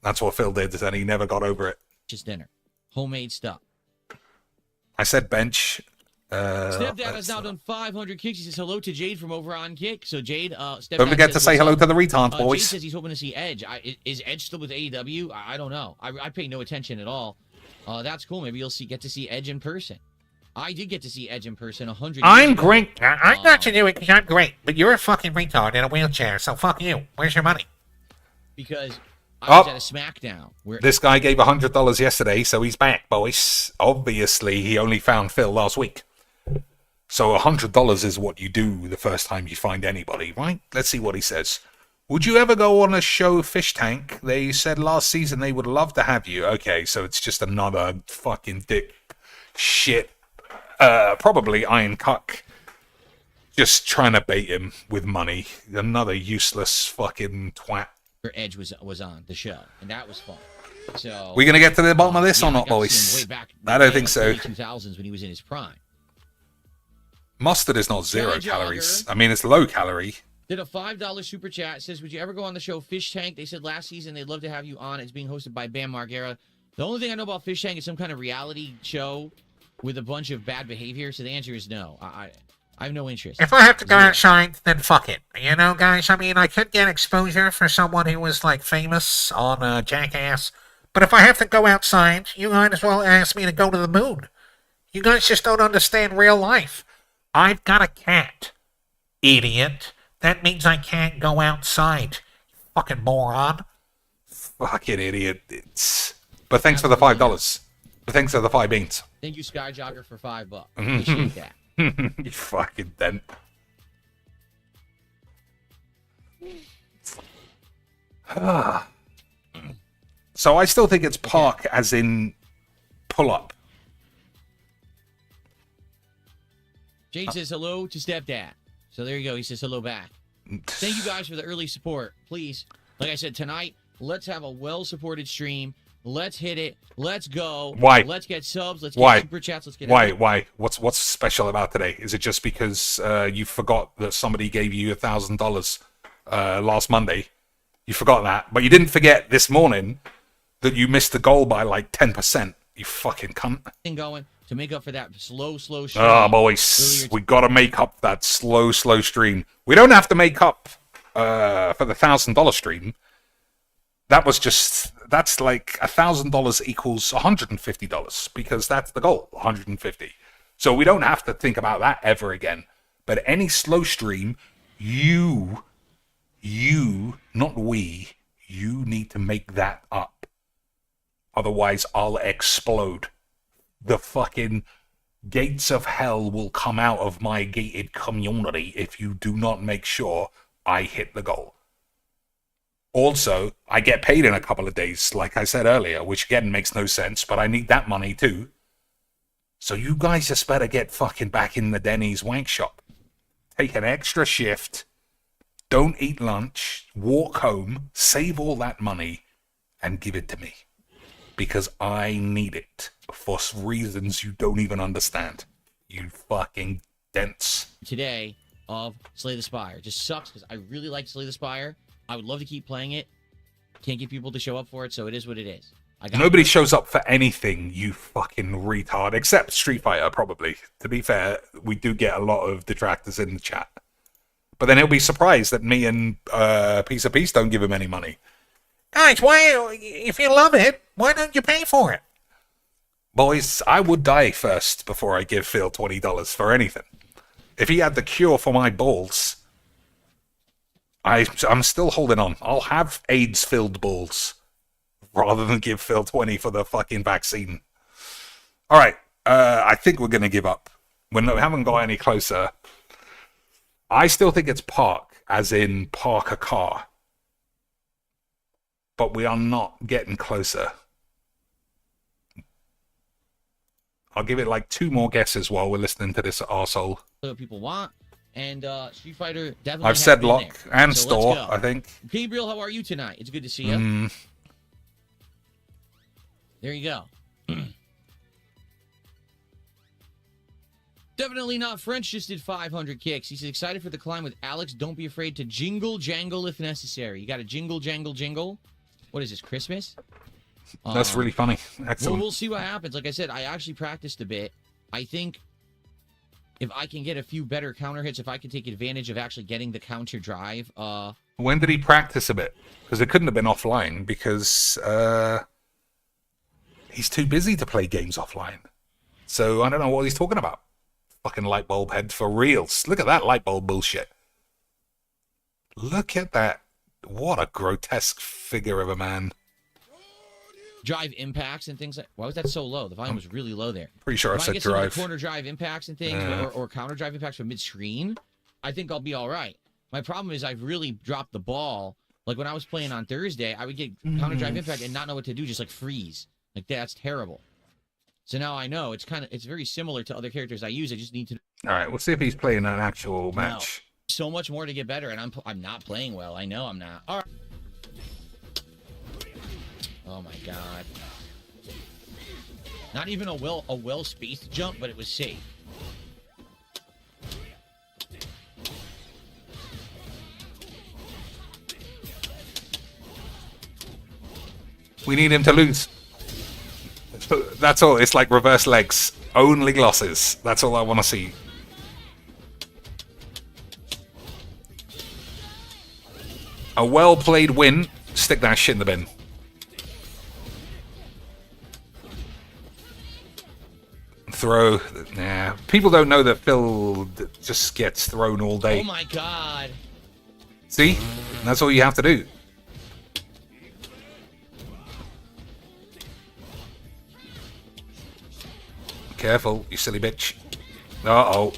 That's what Phil did, and he never got over it. Just dinner. Homemade stuff. I said bench. Stepdad has that's now done 500 kicks. He says hello to Jade from over on Kick. So Jade, Stepdad Don't forget to says, say "What's hello up?" to the retards, Jade boys. says he's hoping to see Edge. Is Edge still with AEW? I don't know. I pay no attention at all. That's cool. Maybe you'll get to see Edge in person. I did get to see Edge in person 100 years I'm ago. great. I got to do it because I'm great. But you're a fucking retard in a wheelchair, so fuck you. Where's your money? Because I was Oh. at a SmackDown where This guy gave $100 yesterday, so he's back, boys. Obviously, he only found Phil last week. So $100 is what you do the first time you find anybody, right? Let's see what he says. Would you ever go on a show, Fish Tank? They said last season they would love to have you. Okay, so it's just another fucking dick shit. Probably Iron Cuck. Just trying to bait him with money. Another useless fucking twat. Edge was on the show, and that was fun. So We gonna get to the bottom of this yeah, or I not, got to see boys? him way back I don't in think the so. early 2000s when he was in his prime. Mustard is not zero Jolly Jogger. calories. I mean, it's low calorie. Did a $5 super chat. Says, would you ever go on the show Fish Tank? They said last season they'd love to have you on. It's being hosted by Bam Margera. The only thing I know about Fish Tank is some kind of reality show with a bunch of bad behavior? So the answer is no. I have no interest. If I have to go Zero. outside, then fuck it. You know, guys, I mean, I could get exposure for someone who was, like, famous on Jackass. But if I have to go outside, you might as well ask me to go to the moon. You guys just don't understand real life. I've got a cat. Idiot. That means I can't go outside. Fucking moron. Fucking idiot. But thanks for the $5. But thanks for the 5 beans. Thank you, Skyjogger, for $5. Appreciate that. You fucking dent. So I still think it's park as in pull up. Jade says hello to stepdad. So there you go. He says hello back. Thank you guys for the early support. Please, like I said, tonight, let's have a well-supported stream. Let's hit it. Let's go. Why? Let's get subs. Let's get super chats. Let's get everything. Why? What's special about today? Is it just because you forgot that somebody gave you $1,000 last Monday? You forgot that, but you didn't forget this morning that you missed the goal by like 10%. You fucking cunt. Going to make up for that slow stream. Oh, boys, we got to make up that slow stream. We don't have to make up for the $1,000 stream. That's like $1,000 equals $150 because that's the goal, 150. So we don't have to think about that ever again. But any slow stream, you, not we, you need to make that up. Otherwise, I'll explode. The fucking gates of hell will come out of my gated community if you do not make sure I hit the goal. Also, I get paid in a couple of days, like I said earlier, which again makes no sense, but I need that money too. So you guys just better get fucking back in the Denny's wank shop. Take an extra shift, don't eat lunch, walk home, save all that money, and give it to me. Because I need it for reasons you don't even understand. You fucking dents. Today of Slay the Spire. Just sucks because I really like Slay the Spire. I would love to keep playing it. Can't get people to show up for it, so it is what it is. Nobody shows up for anything, you fucking retard, except Street Fighter, probably. To be fair, we do get a lot of detractors in the chat. But then he'll be surprised that me and Piece of Peace don't give him any money. Guys, why, if you love it, why don't you pay for it? Boys, I would die first before I give Phil $20 for anything. If he had the cure for my balls, I'm still holding on. I'll have AIDS-filled balls rather than give Phil 20 for the fucking vaccine. All right, I think we're going to give up. We haven't got any closer. I still think it's park, as in park a car. But we are not getting closer. I'll give it like 2 more guesses while we're listening to this arsehole. What people want. And Street Fighter definitely. I've said lock and store, I think. Gabriel, how are you tonight? It's good to see you. There you go. Definitely not French. Just did 500 kicks. He's excited for the climb with Alex. Don't be afraid to jingle jangle if necessary. You got to jingle jangle jingle. What is this, Christmas? That's really funny. Excellent. Well, we'll see what happens. Like I said, I actually practiced a bit. I think if I can get a few better counter hits, if I can take advantage of actually getting the counter drive. When did he practice a bit? Because it couldn't have been offline because he's too busy to play games offline. So I don't know what he's talking about. Fucking light bulb head for reals. Look at that light bulb bullshit. Look at that. What a grotesque figure of a man. Drive impacts and things like. Why was that so low? The volume was really low there. Pretty sure I said get some of drive. the corner drive impacts and things, or counter drive impacts from mid-screen, I think I'll be all right. My problem is I've really dropped the ball. Like when I was playing on Thursday, I would get counter drive impact and not know what to do, just like freeze. Like that's terrible. So now I know it's very similar to other characters I use. I just need to. All right, we'll see if he's playing an actual match. So much more to get better, and I'm not playing well. I know I'm not. All right. Oh my god. Not even a well spaced jump, but it was safe. We need him to lose. That's all. It's like reverse legs. Only glosses. That's all I want to see. A well-played win. Stick that shit in the bin. Throw. Nah. People don't know that Phil just gets thrown all day. Oh my god. See? That's all you have to do. Careful, you silly bitch. Uh-oh.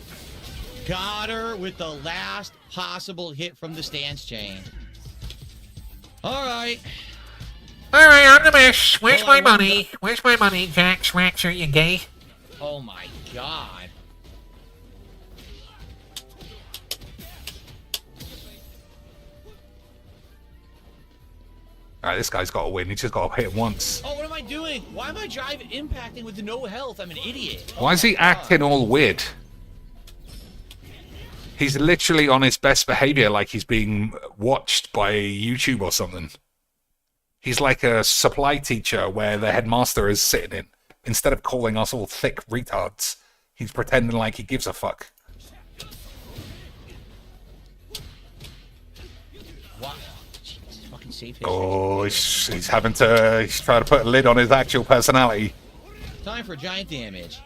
Got her with the last possible hit from the stance chain. Alright. Alright, I'm the best. Where's Well, I my won money? Where's my money, Jack Schwaxer, you gay? Oh my god. Alright, this guy's got to win. He's just got to hit him once. Oh, what am I doing? Why am I driving impacting with no health? I'm an idiot. Why is he acting all weird? He's literally on his best behavior, like he's being watched by YouTube or something. He's like a supply teacher where the headmaster is sitting in. Instead of calling us all thick retards, he's pretending like he gives a fuck. What? Jesus, fucking save his Oh, he's having to... He's trying to put a lid on his actual personality. Time for giant damage.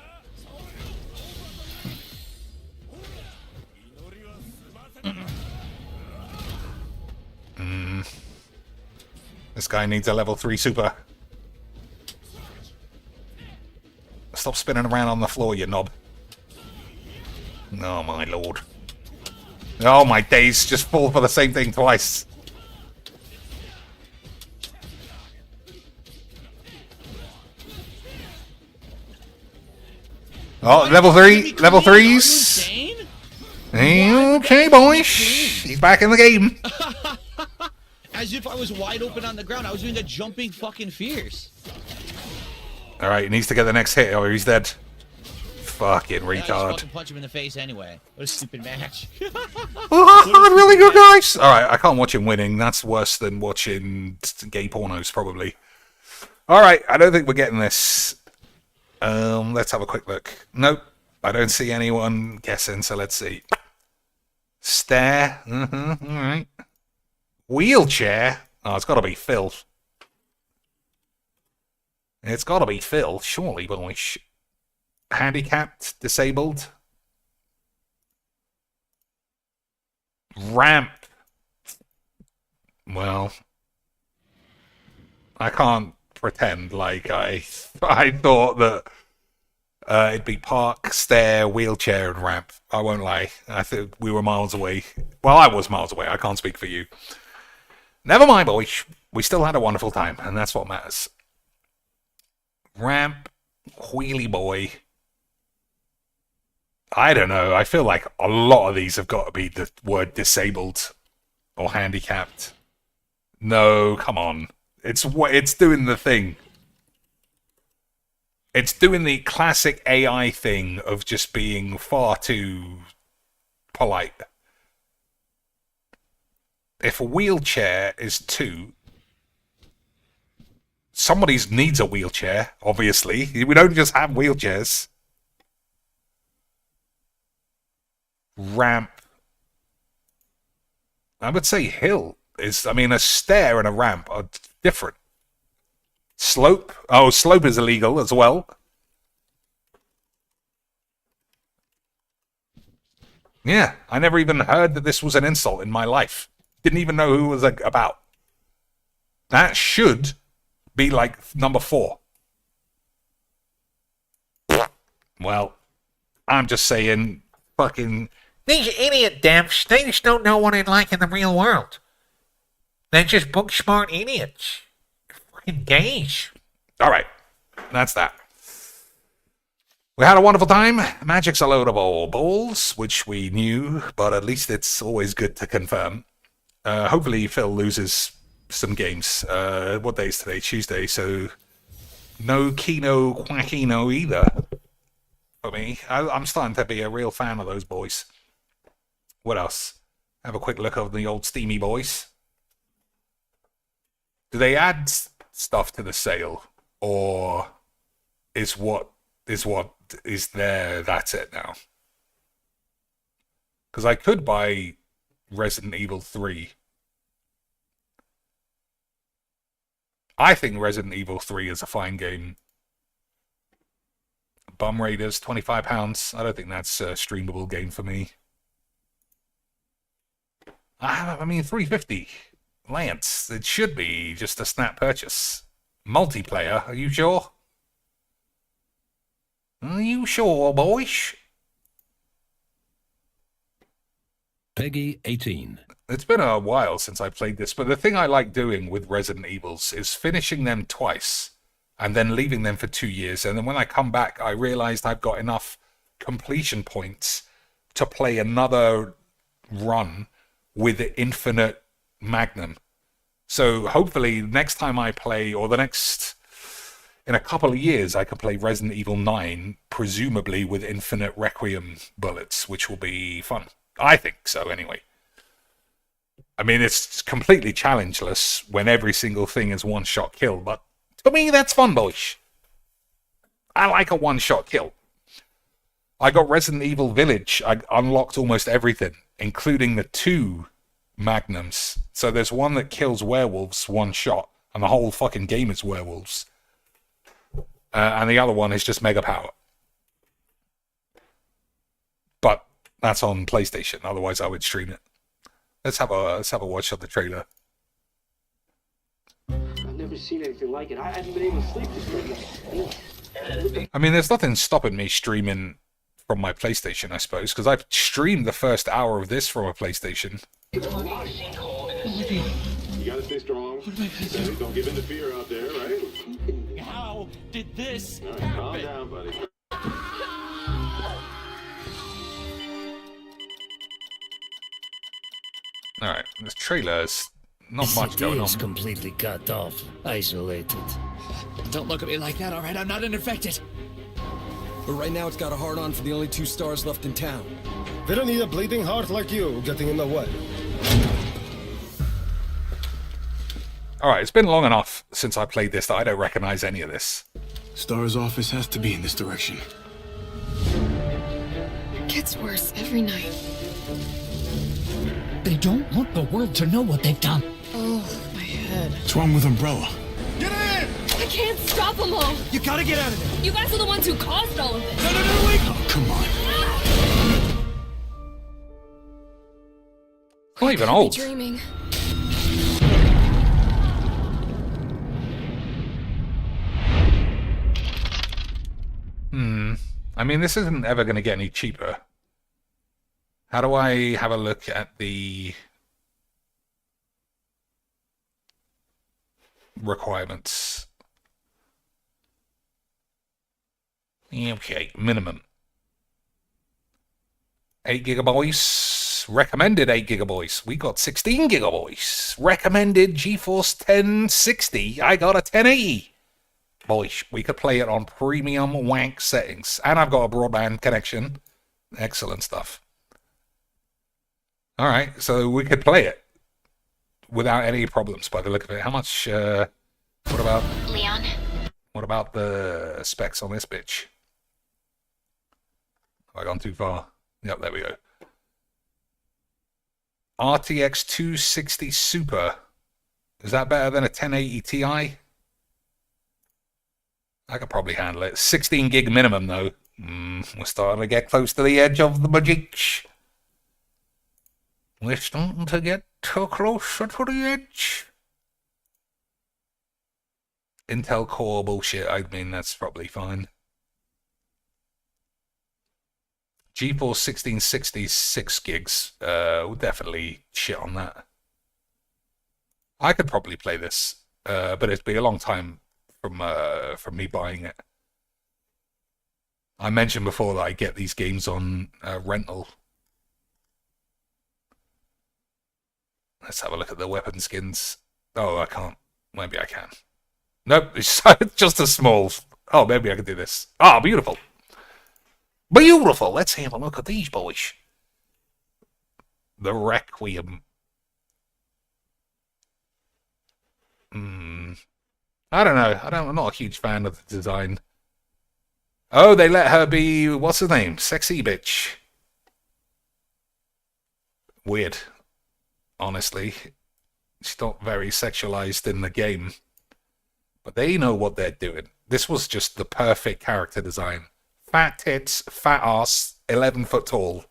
This guy needs a level 3 super. Stop spinning around on the floor, you knob. Oh, my lord. Oh, my days. Just fall for the same thing twice. Oh, level 3. Level 3s. Are you insane? Okay, boys. He's back in the game. As if I was wide open on the ground. I was doing a jumping fucking fierce. Alright, he needs to get the next hit or he's dead. Fucking Yeah, I just retard. fucking punch him in the face anyway. What a stupid match. Oh, really good, guys. Alright, I can't watch him winning. That's worse than watching gay pornos, probably. Alright, I don't think we're getting this. Let's have a quick look. Nope, I don't see anyone guessing, so let's see. Stare. Alright. Wheelchair. Oh, it's got to be Phil. It's got to be Phil, surely, boys. Handicapped, disabled. Ramp. Well, I can't pretend like I thought that it'd be park, stair, wheelchair, and ramp. I won't lie. I think we were miles away. Well, I was miles away. I can't speak for you. Never mind, boys. We still had a wonderful time, and that's what matters. Ramp, wheelie boy. I don't know. I feel like a lot of these have got to be the word disabled or handicapped. No, come on. It's doing the thing. It's doing the classic AI thing of just being far too polite. If a wheelchair is 2, somebody needs a wheelchair, obviously. We don't just have wheelchairs. Ramp. I would say hill is, I mean, a stair and a ramp are different. Slope. Oh, slope is illegal as well. Yeah, I never even heard that this was an insult in my life. Didn't even know who it was about. That should be like number 4. Well, I'm just saying, fucking... These idiot demps, they just don't know what it's like in the real world. They're just book smart idiots. Fucking gays. Alright, that's that. We had a wonderful time. Magic's a load of old balls, which we knew, but at least it's always good to confirm. Hopefully Phil loses some games. What day is today? Tuesday, so no Kino Quackino either for me. I'm starting to be a real fan of those boys. What else? Have a quick look at the old Steamy boys. Do they add stuff to the sale? Or is what is what is there. That's it now. Because I could buy Resident Evil 3. I think Resident Evil 3 is a fine game. Bum Raiders, £25. I don't think that's a streamable game for me. I mean, 350. Lance, it should be just a snap purchase. Multiplayer, are you sure? Are you sure, boys? Peggy 18. It's been a while since I played this, but the thing I like doing with Resident Evils is finishing them twice and then leaving them for 2 years. And then when I come back, I realized I've got enough completion points to play another run with the infinite Magnum. So hopefully next time I play, or in a couple of years, I can play Resident Evil 9, presumably with infinite Requiem bullets, which will be fun. I think so, anyway. I mean, it's completely challengeless when every single thing is one-shot kill, but to me, that's fun, boys. I like a one-shot kill. I got Resident Evil Village. I unlocked almost everything, including the 2 Magnums. So there's one that kills werewolves one shot, and the whole fucking game is werewolves. And the other one is just mega power. But that's on PlayStation. Otherwise, I would stream it. Let's have a watch of the trailer. I've never seen anything like it. I haven't been able to sleep this night. I mean, there's nothing stopping me streaming from my PlayStation, I suppose, because I've streamed the first hour of this from a PlayStation. You gotta stay strong. Don't give in to fear out there, right? How did this All right, calm down, buddy. Alright, this trailer's not much going on. Completely cut off, isolated. Don't look at me like that, alright? I'm not infected. But right now it's got a hard-on for the only 2 stars left in town. They don't need a bleeding heart like you getting in the way. Alright, it's been long enough since I played this that I don't recognize any of this. Star's office has to be in this direction. It gets worse every night. They don't want the world to know what they've done. Oh, my head. What's wrong with Umbrella? Get in! I can't stop them all! You gotta get out of there! You guys are the ones who caused all of this! No, wait! Oh, come on. Not even old. Dreaming. I mean, this isn't ever going to get any cheaper. How do I have a look at the requirements? Okay, minimum 8 gigabytes. Recommended 8 gigabytes. We got 16 gigabytes. Recommended GeForce 1060. I got a 1080. Boys, we could play it on premium wank settings. And I've got a broadband connection. Excellent stuff. Alright, so we could play it without any problems by the look of it. How much, what about... Leon? What about the specs on this bitch? Have I gone too far? Yep, there we go. RTX 260 Super. Is that better than a 1080 Ti? I could probably handle it. 16 gig minimum, though. We're starting to get close to the edge of the magic. We're starting to get closer to the edge. Intel Core bullshit. I mean, that's probably fine. GeForce 1660 6 gigs. We'll definitely shit on that. I could probably play this, but it'd be a long time from me buying it. I mentioned before that I get these games on rental. Let's have a look at the weapon skins. Oh, I can't. Maybe I can. Nope, it's just a small... Oh, maybe I can do this. Ah, beautiful. Beautiful. Let's have a look at these boys. The Requiem. I don't know. I'm not a huge fan of the design. Oh, they let her be, what's her name? Sexy bitch. Weird. Honestly. She's not very sexualized in the game. But they know what they're doing. This was just the perfect character design. Fat tits, fat ass, 11 foot tall.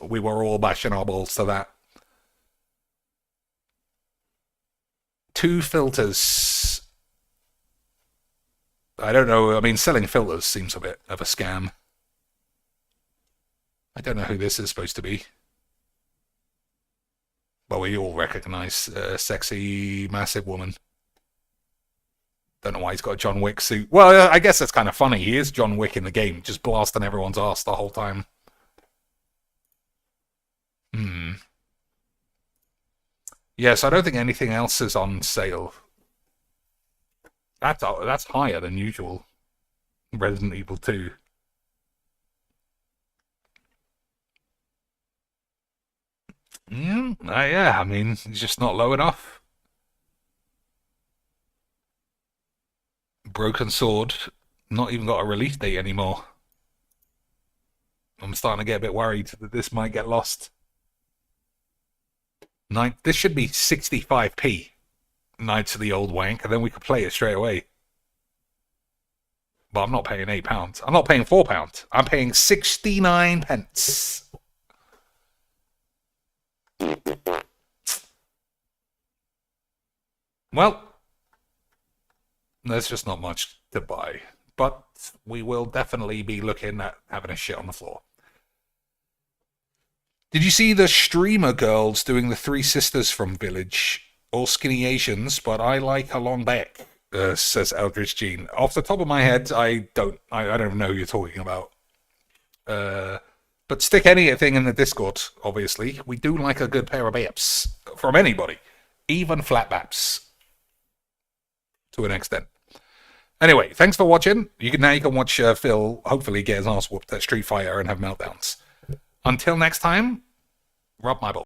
We were all bashing our balls to that. 2 filters. I don't know. I mean, selling filters seems a bit of a scam. I don't know who this is supposed to be. Well, we all recognize a sexy, massive woman. Don't know why he's got a John Wick suit. Well, I guess that's kind of funny. He is John Wick in the game, just blasting everyone's ass the whole time. Yes, I don't think anything else is on sale. That's higher than usual. Resident Evil 2. Yeah, I mean, it's just not low enough. Broken Sword, not even got a release date anymore. I'm starting to get a bit worried that this might get lost. This should be 65p. Knights of the Old Wank, and then we could play it straight away. But I'm not paying £8. I'm not paying £4. I'm paying 69 pence. Well, there's just not much to buy. But we will definitely be looking at having a shit on the floor. Did you see the streamer girls doing the 3 sisters from Village? All skinny Asians, but I like a long back, says Eldridge Jean. Off the top of my head, I don't know who you're talking about. But stick anything in the Discord, obviously. We do like a good pair of babes from anybody, even flat babs, to an extent. Anyway, thanks for watching. Now you can watch Phil hopefully get his ass whooped at Street Fighter and have meltdowns. Until next time, rub my balls.